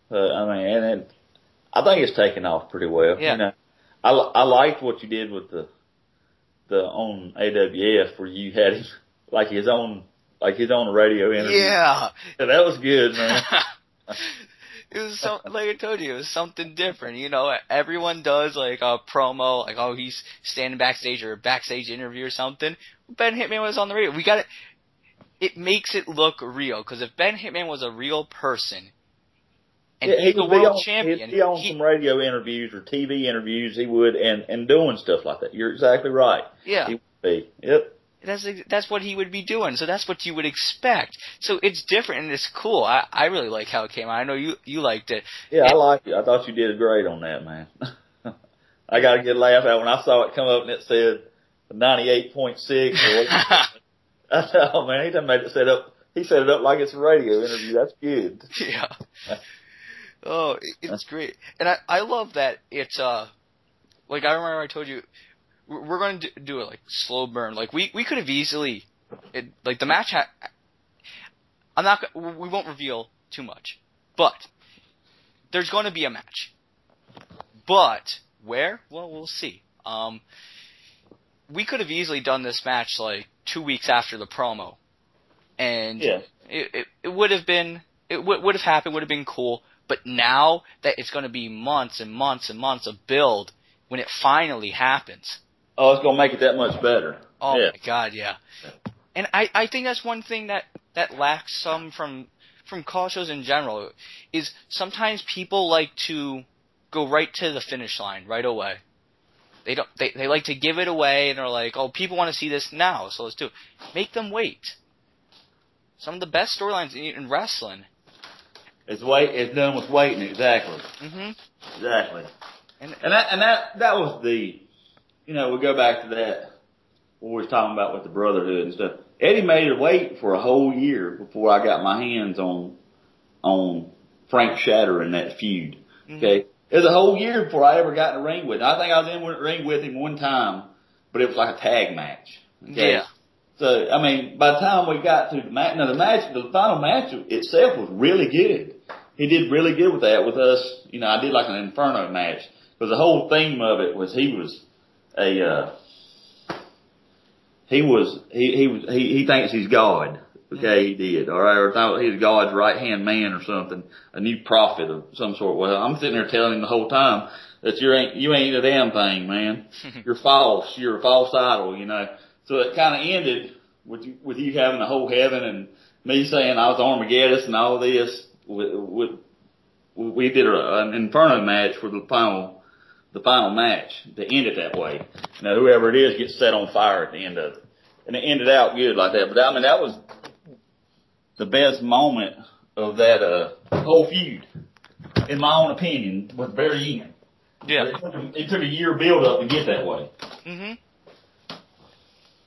I mean, and I think it's taken off pretty well. Yeah. You know, I liked what you did with the on AWF, where you had him like his own radio interview. Yeah. That was good, man. It was like I told you, it was something different. You know, everyone does like a promo, like, oh, he's standing backstage or a backstage interview or something. Ben Hitman was on the radio. It makes it look real, because if Ben Hitman was a real person, and he's the world champion, he'd be on some radio interviews or TV interviews, he would, and doing stuff like that. You're exactly right. Yeah. He would be. Yep. That's what he would be doing, so that's what you would expect. So it's different, and it's cool. I really like how it came out. I know you liked it. Yeah, I liked it. I thought you did great on that, man. I got a good laugh out when I saw it come up and it said 98.6. I thought, oh man, he done made it set up. He set it up like it's a radio interview. That's good. Yeah. Oh, it's great, and I love that it's like, I remember I told you, we're going to do it like slow burn. Like we could have easily, like the match. We won't reveal too much, but there's going to be a match. But where? Well, we'll see. We could have easily done this match like 2 weeks after the promo, and it would have been, it would have happened, would have been cool. But now that it's going to be months and months and months of build, when it finally happens. Oh, it's going to make it that much better. Oh, yeah. My God, yeah. And I think that's one thing that lacks some from call shows in general, is sometimes people like to go right to the finish line right away. They like to give it away, and they're like, oh, people want to see this now, so let's do it. Make them wait. Some of the best storylines in wrestling. It's done with waiting, exactly. Mm-hmm. Exactly. And that was the, you know, we go back to that, what we were talking about with the brotherhood and stuff. Eddie made her wait for a whole year before I got my hands on Frank Shatter in that feud. Okay. It was a whole year before I ever got in the ring with him. I think I was in the ring with him one time, but it was like a tag match. Okay? Yeah. So, I mean, by the time we got to the match, now the final match itself was really good. He did really good with that with us. You know, I did like an Inferno match. Because the whole theme of it was he thinks he's God. Okay, he did. All right, or thought he was God's right hand man or something, a new prophet of some sort. Well, I'm sitting there telling him the whole time that you ain't a damn thing, man. You're false. You're a false idol, you know. So it kind of ended with you having the whole heaven and me saying I was Armageddon and all this. We did an Inferno match for the final match to end it that way. Now whoever it is gets set on fire at the end of it, and it ended out good like that. But I mean that was the best moment of that whole feud, in my own opinion, was the very end. Yeah. It took a year build up to get that way.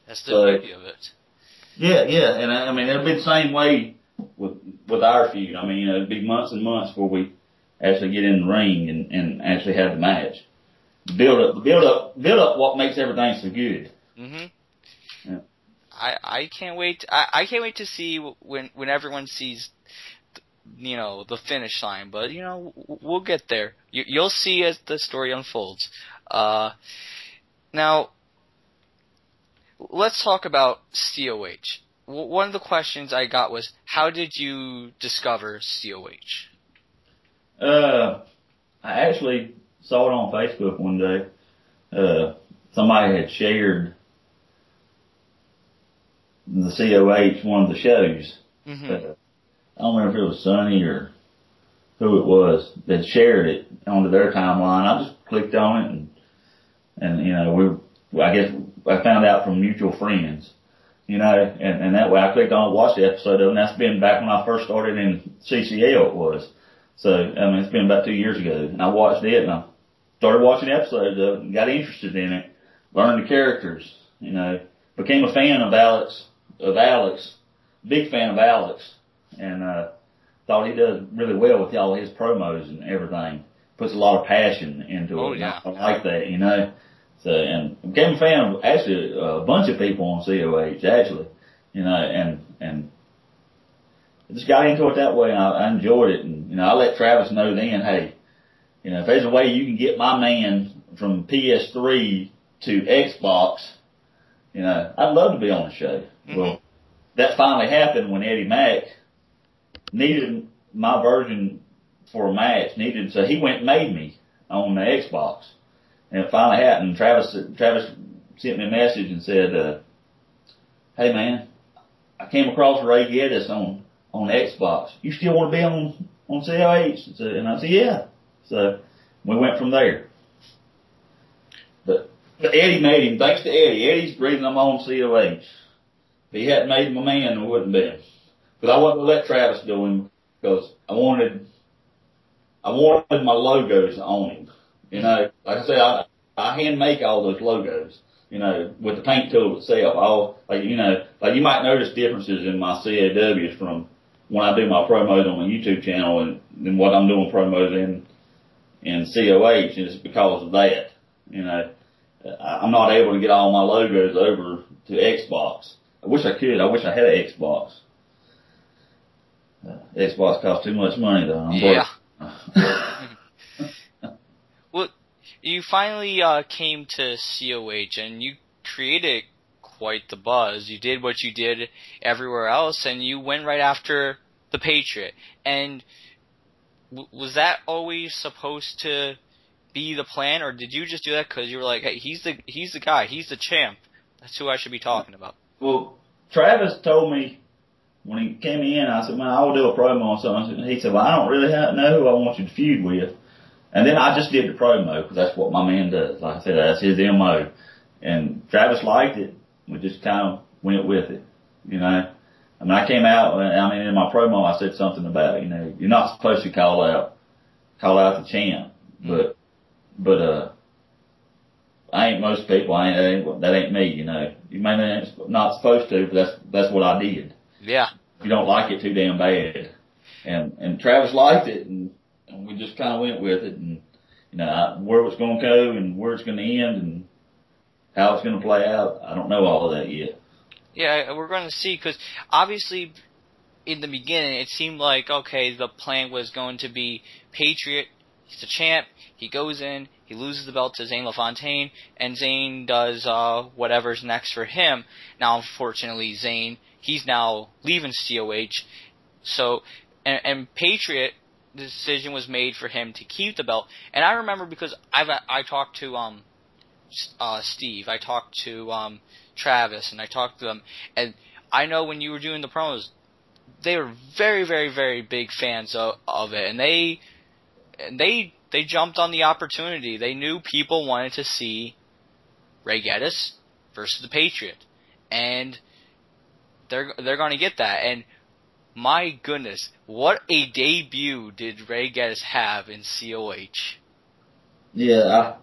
That's the beauty of it. Yeah, and I mean it'll be the same way with our feud. I mean, you know, it'd be months and months before we actually get in the ring and actually have the match. Build up what makes everything so good. Yeah. I can't wait. I can't wait to see when everyone sees, you know, the finish line. But you know, we'll get there. You'll see as the story unfolds. Now, let's talk about COH. One of the questions I got was, how did you discover COH? I actually saw it on Facebook one day. Somebody had shared the COH, one of the shows. I don't remember if it was Sonny or who it was that shared it onto their timeline. I just clicked on it and you know, I guess I found out from mutual friends, you know, and that way I clicked on it, watched the episode of it, and that's been back when I first started in CCL it was. So, I mean, it's been about 2 years ago, and I watched it, and I started watching episodes of it, and got interested in it, learned the characters, you know, became a fan of Alex, big fan of Alex, and, thought he does really well with all his promos and everything. Puts a lot of passion into it. Oh, yeah. I like that, you know. So, and became a fan of actually a bunch of people on COH, actually, you know, and I just got into it that way, and I enjoyed it. And, you know, I let Travis know then, hey, you know, if there's a way you can get my man from PS3 to Xbox, you know, I'd love to be on the show. Well, that finally happened when Eddie Mack needed my version for a match, so he went and made me on the Xbox. And it finally happened. Travis sent me a message and said, hey man, I came across Ray Gettys on Xbox. You still want to be on COH? And I said, yeah. So we went from there. But Eddie made him. Thanks to Eddie. Eddie's the reason I'm on COH. If he hadn't made him a man, it wouldn't been. But I wasn't going to let Travis do him because I wanted my logos on him. You know, like I said, I hand make all those logos, you know, with the paint tool itself. You might notice differences in my CAWs from when I do my promos on my YouTube channel and what I'm doing promos in COH, is because of that. You know, I'm not able to get all my logos over to Xbox. I wish I could. I wish I had an Xbox. Xbox costs too much money though. I'm broke. Well, you finally came to COH and you created quite the buzz. You did what you did everywhere else, and you went right after the Patriot. And was that always supposed to be the plan, or did you just do that because you were like, hey, he's the guy, he's the champ, that's who I should be talking about? Well, Travis told me when he came in, I said, man, I will do a promo on something. He said, well, I don't really know who I want you to feud with. And then I just did the promo because that's what my man does. Like I said, that's his MO. And Travis liked it. We just kind of went with it, you know. I mean, I came out, in my promo, I said something about, you know, you're not supposed to call out the champ. But I ain't most people. That ain't me, you know. You may not supposed to, but that's what I did. Yeah. You don't like it too damn bad. And Travis liked it, and we just kind of went with it, and, you know, where it's going to go and where it's going to end and how it's going to play out, I don't know all of that yet. Yeah, we're going to see, because obviously in the beginning it seemed like, okay, the plan was going to be Patriot, he's the champ, he goes in, he loses the belt to Zane LaFontaine, and Zane does whatever's next for him. Now, unfortunately, Zane, he's now leaving COH, so, and Patriot, the decision was made for him to keep the belt. And I remember, because I talked to Steve, I talked to Travis, and I talked to them, and I know when you were doing the promos, they were very, very, very big fans of it, and they jumped on the opportunity. They knew people wanted to see Ray Gettys versus the Patriot, and they're going to get that. And my goodness, what a debut did Ray Gettys have in COH? Yeah,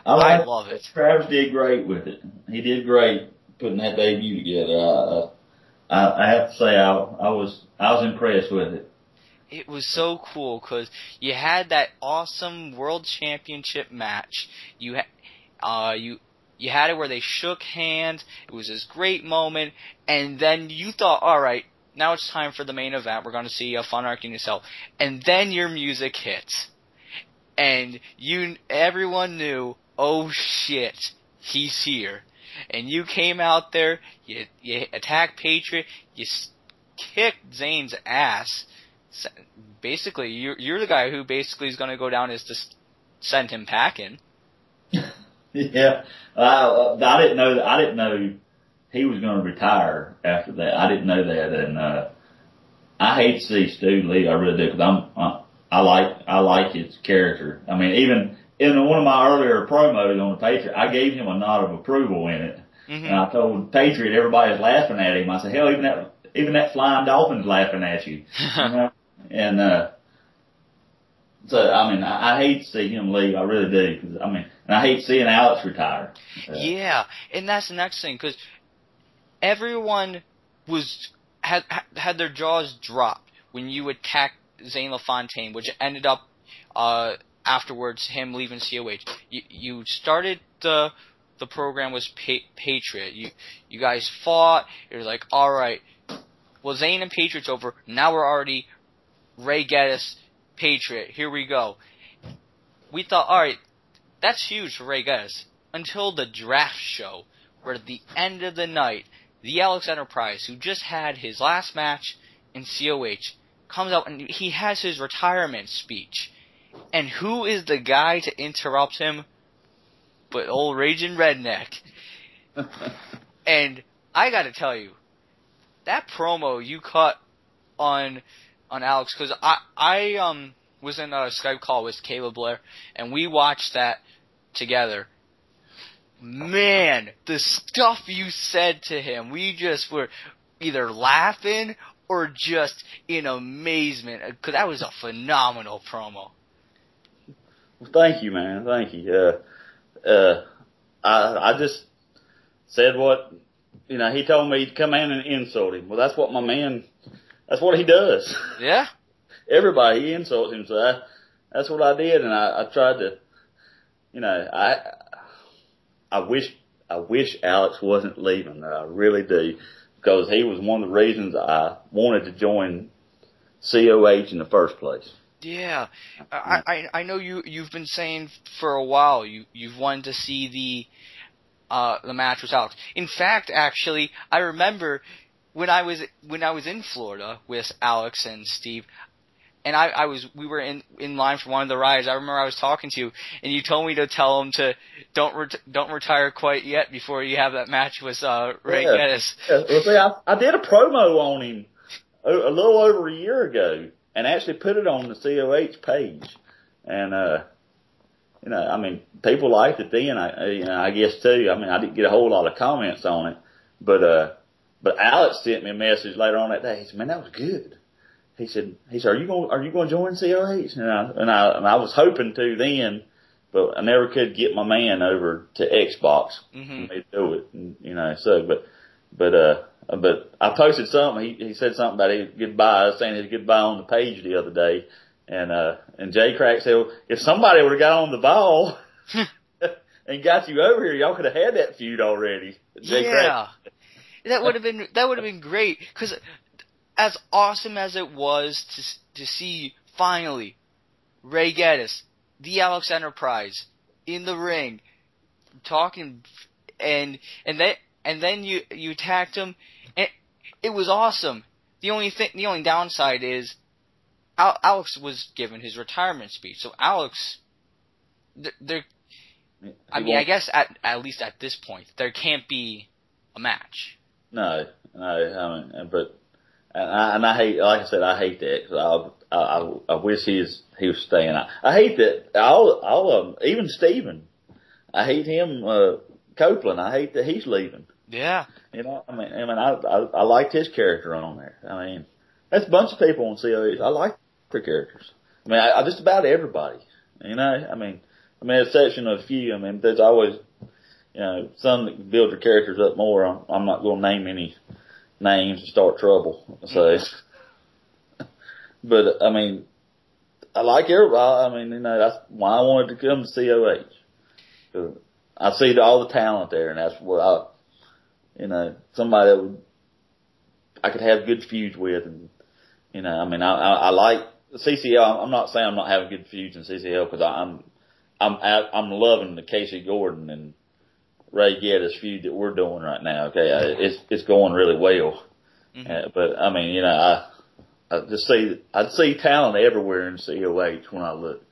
I love it. Travis did great with it. He did great putting that debut together. I have to say, I was impressed with it. It was so cool, because you had that awesome World Championship match. You had it where they shook hands. It was this great moment, and then you thought, all right, now it's time for the main event. We're going to see Fun Arc in yourself, and then your music hits, and everyone knew, oh shit, he's here. And you came out there, you attacked Patriot, you kicked Zane's ass. Basically, you're the guy who basically is going to go down as to send him packing. Yeah, I didn't know he was going to retire after that. I didn't know that, and I hate to see Stu leave. I really do, because I like his character. I mean, even in one of my earlier promos on the Patriot, I gave him a nod of approval in it. Mm-hmm. And I told Patriot everybody was laughing at him. I said, hell, even that flying dolphin's laughing at you. You know? And so, I mean, I hate to see him leave. I really do. Cause, I mean, and I hate seeing Alex retire. Yeah, and that's the next thing, because everyone had their jaws dropped when you attacked Zane LaFontaine, which ended up afterwards him leaving COH. You started the program was Patriot. You guys fought. It was like, all right, well, Zane and Patriot's over. Now we're already Ray Gettys, Patriot. Here we go. We thought, all right, that's huge for Ray Gettys. Until the draft show, where at the end of the night, the Alex Enterprise, who just had his last match in COH, comes out and he has his retirement speech. And who is the guy to interrupt him but old Raging Redneck? And I gotta tell you, that promo you cut on Alex, because I was in a Skype call with Caleb Blair, and we watched that together. Man, the stuff you said to him, we just were either laughing or just in amazement, because that was a phenomenal promo. Well, thank you, man. Thank you. I just said what, you know, he told me to come in and insult him. Well, that's what that's what he does. Yeah. Everybody, he insults him, so that's what I did, and I tried to, you know, I wish Alex wasn't leaving. I really do, because he was one of the reasons I wanted to join COH in the first place. Yeah, I know you've been saying for a while you've wanted to see the match with Alex. In fact, actually, I remember when I was in Florida with Alex and Steve, and we were in line for one of the rides. I remember I was talking to you, and you told me to tell him to don't retire quite yet before you have that match with Ray Gettys. Yeah. Well, see, I did a promo on him a little over a year ago, and actually put it on the COH page. And, you know, I mean, people liked it then, I guess too. I mean, I didn't get a whole lot of comments on it, but Alex sent me a message later on that day. He said, man, that was good. He said, are you going to join COH? And I was hoping to then, but I never could get my man over to Xbox. Mm-hmm. They do it, and, you know. So, but I posted something. He said something about his goodbye, saying his goodbye on the page the other day, and Jay Crack said, well, if somebody would have got on the ball and got you over here, y'all could have had that feud already. Jay Crack. That would have been great, because as awesome as it was to see finally Ray Gettys, the Alex Enterprise, in the ring, talking, and then you attacked him, and it was awesome. The only downside is Alex was given his retirement speech, so Alex, I guess at least at this point there can't be a match. No, I mean, but I hate, like I said, I hate that. 'Cause I wish he was staying. I hate that all of them, even Steven. I hate him, Copeland. I hate that he's leaving. Yeah. You know, I mean, I liked his character on there. I mean, that's a bunch of people on COH. I like their characters. I mean, I just about everybody. You know, I mean, exception of a few. I mean, there's always, you know, some that build their characters up more. I'm not going to name any names and start trouble. So, but I mean, I like everybody. I mean, you know, that's why I wanted to come to COH. 'Cause I see all the talent there, and that's what you know, somebody that I could have good feuds with, and you know, I mean, I like CCL. I'm not saying I'm not having good feuds in CCL, because I'm loving the Casey Gordon and Ray Gettys feud that we're doing right now. Okay, it's going really well. Mm-hmm. But I mean, you know, I see talent everywhere in COH when I look.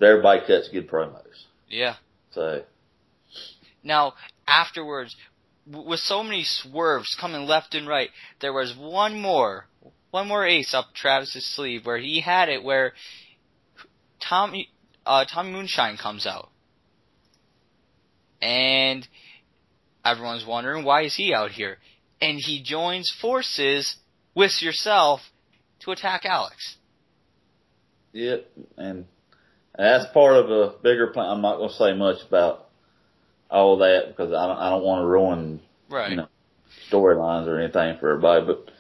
Everybody cuts good promos. Yeah. So now afterwards, with so many swerves coming left and right, there was one more ace up Travis's sleeve where he had it, where Tommy Moonshine comes out. And everyone's wondering, why is he out here? And he joins forces with yourself to attack Alex. Yep, and that's part of a bigger plan. I'm not going to say much about all that, because I don't want to ruin, right, you know, storylines or anything for everybody. But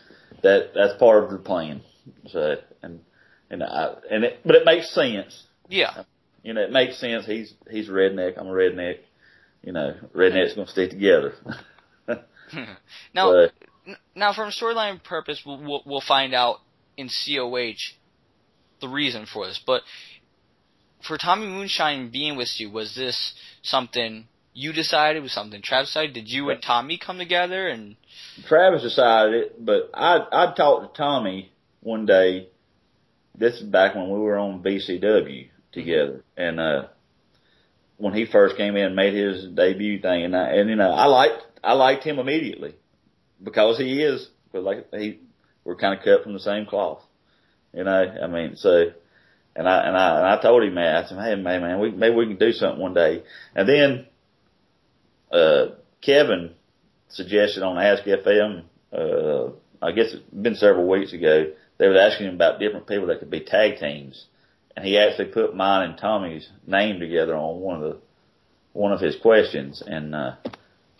that's part of the plan. So but it makes sense. Yeah. You know, it makes sense. He's a redneck. I'm a redneck. You know, rednecks going to stick together. Now, from a storyline purpose, we'll find out in COH the reason for this. But for Tommy Moonshine being with you, was this something you decided? Was something Travis decided? Did you and Tommy come together? And Travis decided it, but I talked to Tommy one day. This is back when we were on BCW together, and when he first came in and made his debut thing, and you know, I liked him immediately, because we're kind of cut from the same cloth, you know. I mean, so, and I told him that. I said, hey man, maybe we can do something one day. And then Kevin suggested on Ask FM, I guess it's been several weeks ago, they were asking him about different people that could be tag teams. And he actually put mine and Tommy's name together on one of his questions. And,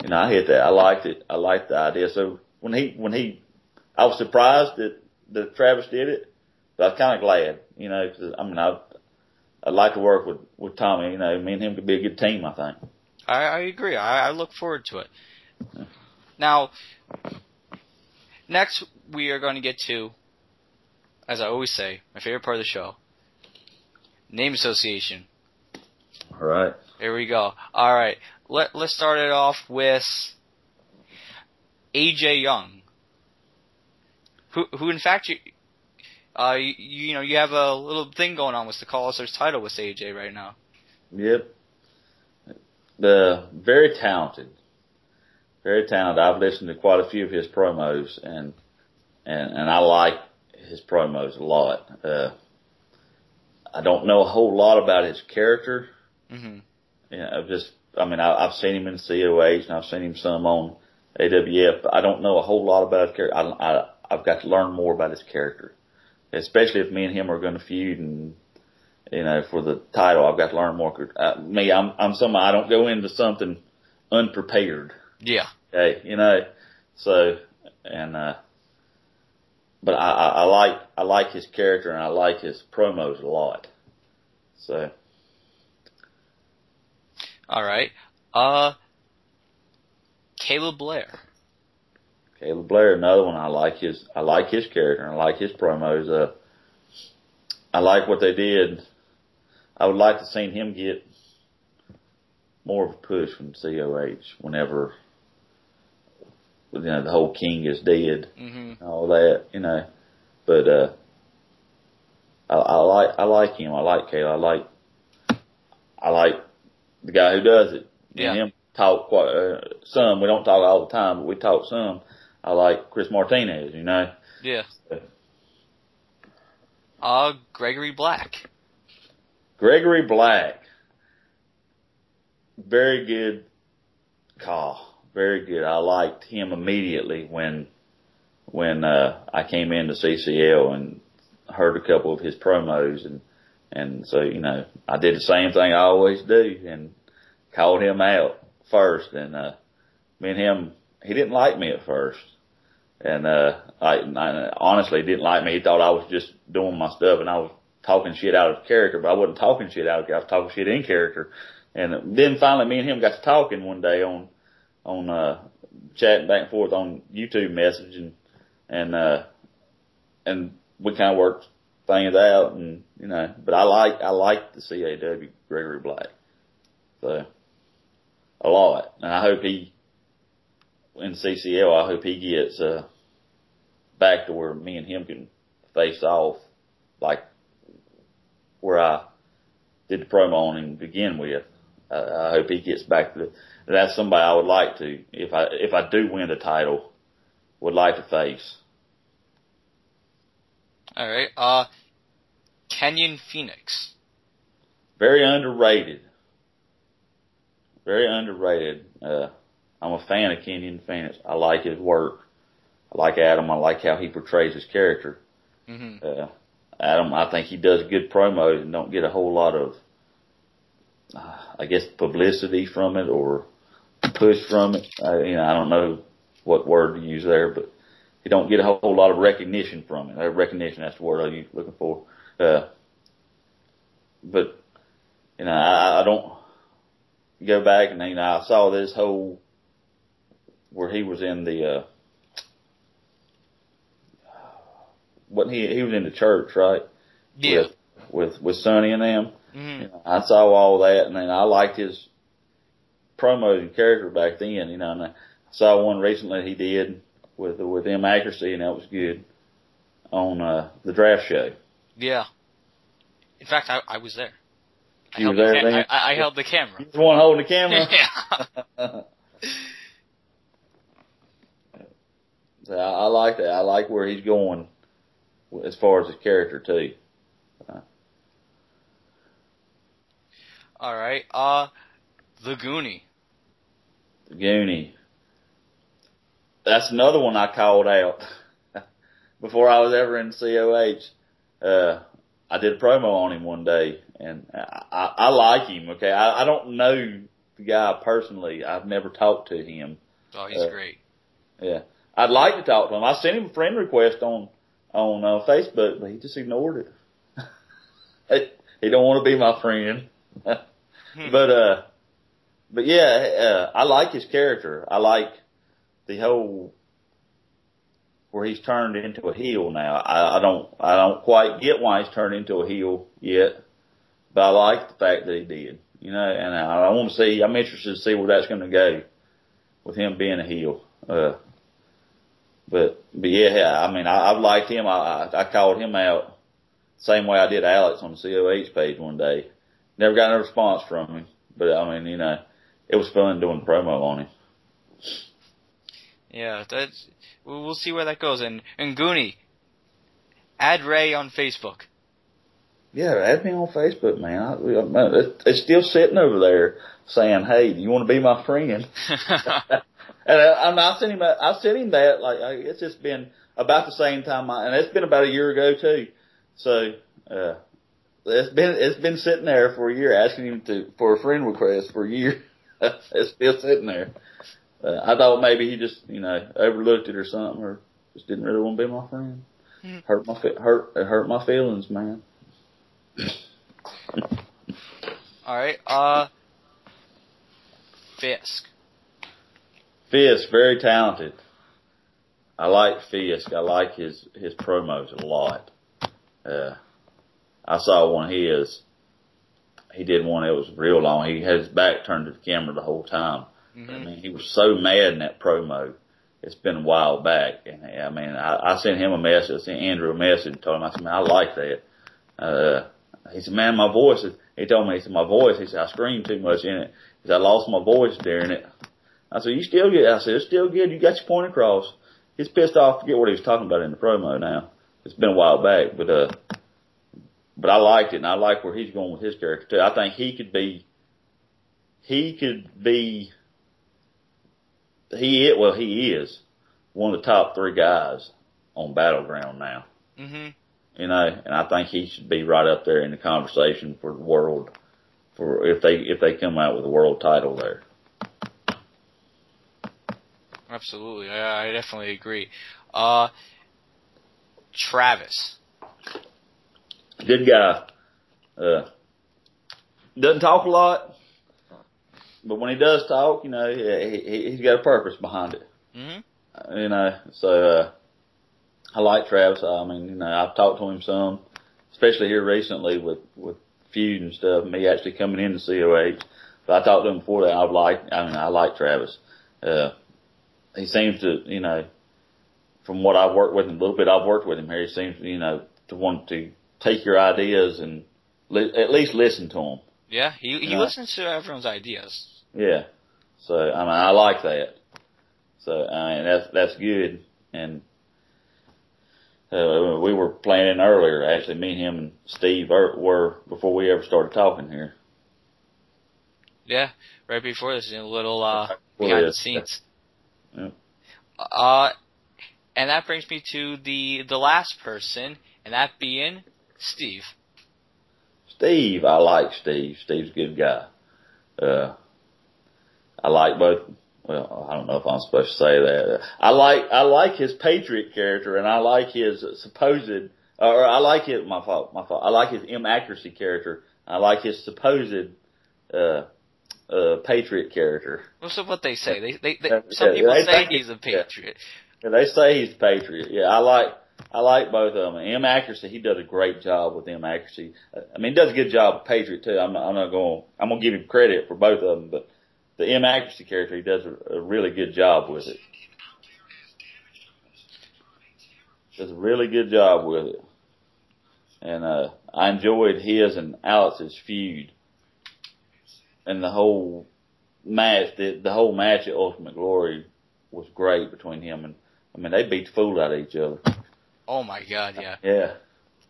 you know, I hit that. I liked it. I liked the idea. So when I was surprised that Travis did it, but I was kind of glad, you know, cause I mean, I'd like to work with Tommy. You know, me and him could be a good team, I think. I agree. I look forward to it. Now, next we are going to get to, as I always say, my favorite part of the show, name association. All right. Here we go. All right. Let's start it off with AJ Young, who in fact you know, you have a little thing going on with the Call Us title with AJ right now. Yep. Very talented. Very talented. I've listened to quite a few of his promos, and I like his promos a lot. I don't know a whole lot about his character. Mm-hmm. Yeah, I've seen him in COH, and I've seen him some on AWF, but I don't know a whole lot about his character. I've got to learn more about his character, especially if me and him are going to feud, and for the title, I've got to learn more. I'm somebody, I don't go into something unprepared. Yeah. Okay, so, but I like his character and I like his promos a lot. So. All right. Caleb Blair. Caleb Blair, another one. I like his character and I like his promos. I like what they did. I would like to see him get more of a push from COH whenever, the whole King is dead, and all that, but, I like him. I like Caleb. I like the guy who does it. Yeah. And him talk quite, some. We don't talk all the time, but we talk some. I like Chris Martinez, Yeah. Gregory Black. Gregory Black. Very good call. Very good. I liked him immediately when I came into CCL and heard a couple of his promos and so, I did the same thing I always do and called him out first and, me and him, he didn't like me at first. And, I honestly didn't like me. He thought I was just doing my stuff and I was talking shit out of character, but I wasn't talking shit out of character. I was talking shit in character. And then finally me and him got to talking one day on chatting back and forth on YouTube messaging and we kind of worked things out and, but I like the CAW Gregory Black. So, a lot. And I hope in CCL, I hope he gets, back to where me and him can face off like where I did the promo on him to begin with. I hope he gets back to that's somebody I would like to, if I do win the title, would like to face. All right. Kenyon Phoenix. Very underrated. Very underrated. I'm a fan of Kenyon Phoenix. I like his work. I like Adam. I like how he portrays his character. Adam, I think he does good promos and don't get a whole lot of, I guess, publicity from it or push from it. I don't know what word to use there, but he don't get a whole lot of recognition from it. Recognition, that's the word I'm looking for. But, I don't go back and, I saw this whole, where he was in the, he was in the church, right? Yeah. With Sonny and them. I saw all that and then I liked his promos and character back then, and I saw one recently he did with M Accuracy and that was good on, the draft show. Yeah. In fact, I was there. You were there? I held the camera. You was the one holding the camera? Yeah. So I like that. I like where he's going as far as his character too. All right. The Goonie. The Goonie. That's another one I called out before I was ever in COH. I did a promo on him one day, and I like him. Okay, I don't know the guy personally. I've never talked to him. Oh, he's great. Yeah, I'd like to talk to him. I sent him a friend request on Facebook, but he just ignored it. He don't want to be my friend. But yeah, I like his character. I like the whole where he's turned into a heel now. I don't quite get why he's turned into a heel yet, but I like the fact that he did. And I want to see. I'm interested to see where that's going to go with him being a heel. But yeah, I mean, I've liked him. I called him out same way I did Alex on the COH page one day. Never got a response from him, but I mean, it was fun doing promo on him. Yeah, we'll see where that goes. And Goonie, add Ray on Facebook. Yeah, add me on Facebook, man. It's still sitting over there saying, "Hey, do you want to be my friend?" And I sent him that. Like it's just been about the same time, and it's been about a year ago too. So it's been sitting there for a year, asking him for a friend request for a year. It's still sitting there. I thought maybe he just, overlooked it or something, or just didn't really want to be my friend. It hurt my feelings, man. All right. Fisk. Fisk, very talented. I like Fisk. I like his promos a lot. I saw one of his. He did one that was real long. He had his back turned to the camera the whole time. Mm-hmm. I mean, he was so mad in that promo. It's been a while back. And I mean, I sent him a message. I sent Andrew a message and told him, I said, man, I like that. He said, man, my voice he told me, he said, my voice, he said, I screamed too much in it. He said, I lost my voice during it. I said, you still good? I said, it's still good. You got your point across. He's pissed off. Forget what he was talking about in the promo now. It's been a while back, but I liked it, and I like where he's going with his character too. I think he is one of the top 3 guys on Battleground now. Mm-hmm. And I think he should be right up there in the conversation for the world, for if they come out with a world title there. Absolutely, I definitely agree. Travis. Good guy. Doesn't talk a lot, but when he does talk, he's got a purpose behind it. Mm-hmm. So I like Travis. I mean, I've talked to him some, especially here recently with feud and stuff. Me actually coming into COH, but I talked to him before that. I like Travis. He seems to, from what I've worked with him, a little bit I've worked with him here, he seems, to want to take your ideas and at least listen to them. Yeah, he listens to everyone's ideas. Yeah. So, I mean, I like that. So, I mean, that's good. And, we were planning earlier, actually, me, him, and Steve were before we ever started talking here. Yeah, right before this, a little, behind the scenes. Yeah. And that brings me to the last person, and that being Steve. Steve, I like Steve. Steve's a good guy. I like both. Well, I don't know if I'm supposed to say that. I like his Patriot character, and I like his supposed, or I like his, my fault. I like his inaccuracy character. I like his supposed, Patriot character. What's what they say? Some people say he's a Patriot. Yeah, they say he's a Patriot. Yeah, I like both of them. Inaccuracy, he does a great job with inaccuracy. I mean, he does a good job with Patriot too. I'm gonna give him credit for both of them, but the inaccuracy character, he does a really good job with it. Does a really good job with it. And I enjoyed his and Alex's feud. And the whole match, the whole match at Ultimate Glory was great between him and, I mean, they beat the fool out of each other. Oh my God, yeah. Yeah.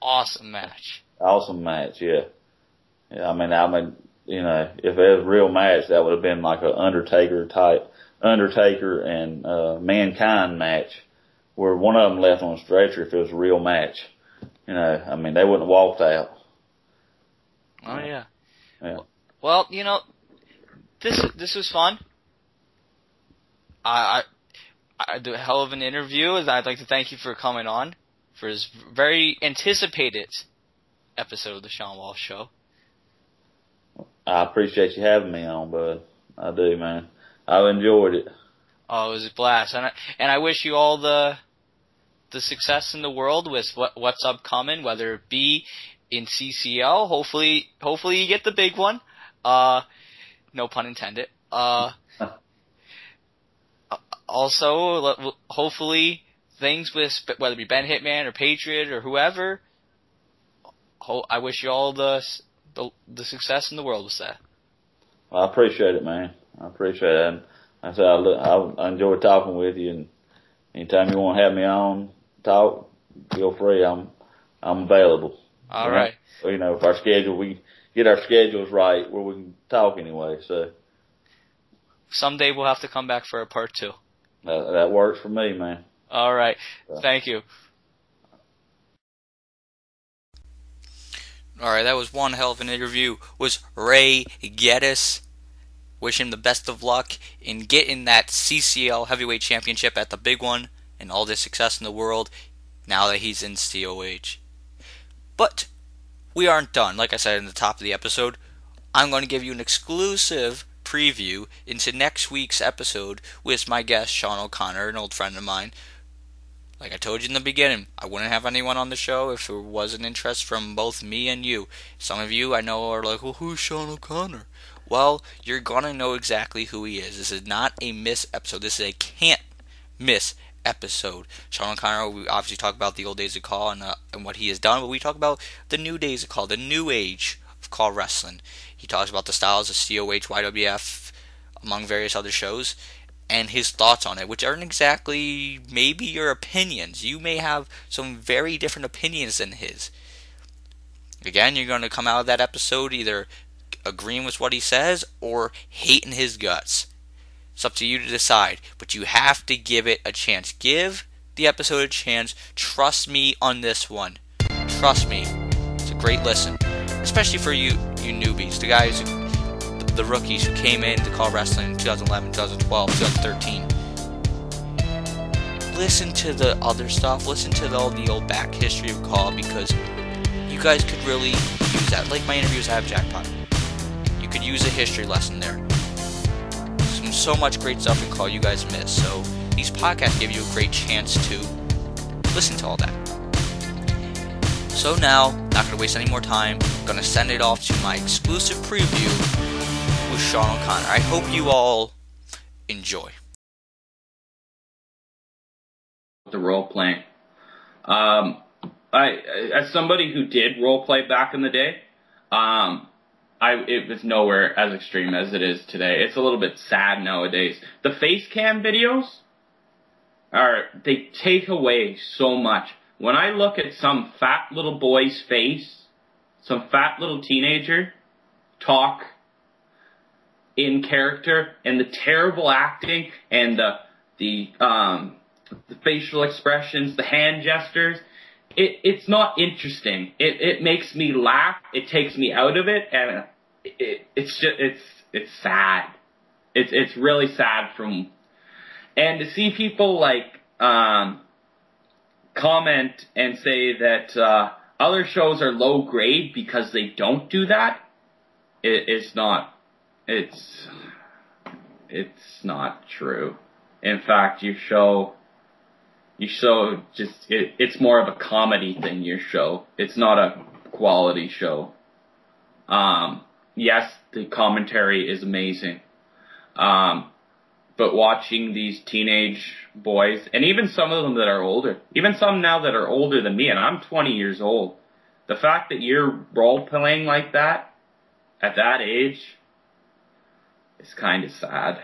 Awesome match. Awesome match, yeah. Yeah, I mean, if it was a real match, that would have been like an Undertaker and Mankind match, where one of them left on a stretcher if it was a real match. I mean, they wouldn't have walked out. Oh yeah. Yeah. Well, this was fun. I did a hell of an interview. I'd like to thank you for coming on for this very anticipated episode of the Shawn Walsh Show. I appreciate you having me on, bud. I do, man. I've enjoyed it. Oh, it was a blast, and I wish you all the success in the world with what's upcoming, whether it be in CCL. Hopefully you get the big one. No pun intended. Also, hopefully things with whether it be Ben Hitman or Patriot or whoever. I wish you all the success in the world with that. Well, I appreciate it, man. I appreciate it. And I said I enjoy talking with you, and anytime you want to have me on talk, feel free. I'm available. All right. If our schedule, we get our schedules right where we can talk anyway. So someday we'll have to come back for a part 2. That works for me, man. All right. Thank you. Alright, that was one hell of an interview. Was Ray Gettys. Wish him the best of luck in getting that CCL Heavyweight Championship at the big one and all the success in the world now that he's in COH. But we aren't done. Like I said in the top of the episode, I'm going to give you an exclusive preview into next week's episode with my guest, Shawn O'Connor, an old friend of mine. Like I told you in the beginning, I wouldn't have anyone on the show if there wasn't interest from both me and you. Some of you I know are like, well, who's Shawn O'Connor? Well, you're going to know exactly who he is. This is not a miss episode. This is a can't miss episode. Shawn O'Connor, we obviously talk about the old days of Call and what he has done, but we talk about the new days of Call, the new age of Call Wrestling. He talks about the styles of COH, YWF, among various other shows, and his thoughts on it, which aren't exactly maybe your opinions. You may have some very different opinions than his. Again, you're going to come out of that episode either agreeing with what he says or hating his guts. It's up to you to decide, but you have to give it a chance. Give the episode a chance. Trust me on this one. Trust me. It's a great listen, especially for you newbies, the guys, the rookies who came in to Call Wrestling in 2011, 2012, 2013. Listen to the other stuff. Listen to all the old back history of Call, because you guys could really use that. Like my interviews I have Jackpot. You could use a history lesson there. So much great stuff in Call you guys miss. So these podcasts give you a great chance to listen to all that. So now, not going to waste any more time. Going to send it off to my exclusive preview with Shawn O'Connor. I hope you all enjoy. The role playing. As somebody who did role play back in the day, it was nowhere as extreme as it is today. It's a little bit sad nowadays. The face cam videos they take away so much. When I look at some fat little boy's face, some fat little teenager talk in character, and the terrible acting and the facial expressions, the hand gestures, it's not interesting. It makes me laugh. It takes me out of it, and it's sad. It's really sad and to see people like comment and say that other shows are low grade because they don't do that. It's not true. In fact, it's more of a comedy thing, your show. It's not a quality show. Yes, the commentary is amazing. But watching these teenage boys, and even some of them that are older, even some now that are older than me, and I'm 20 years old, the fact that you're role-playing like that, at that age, is kind of sad.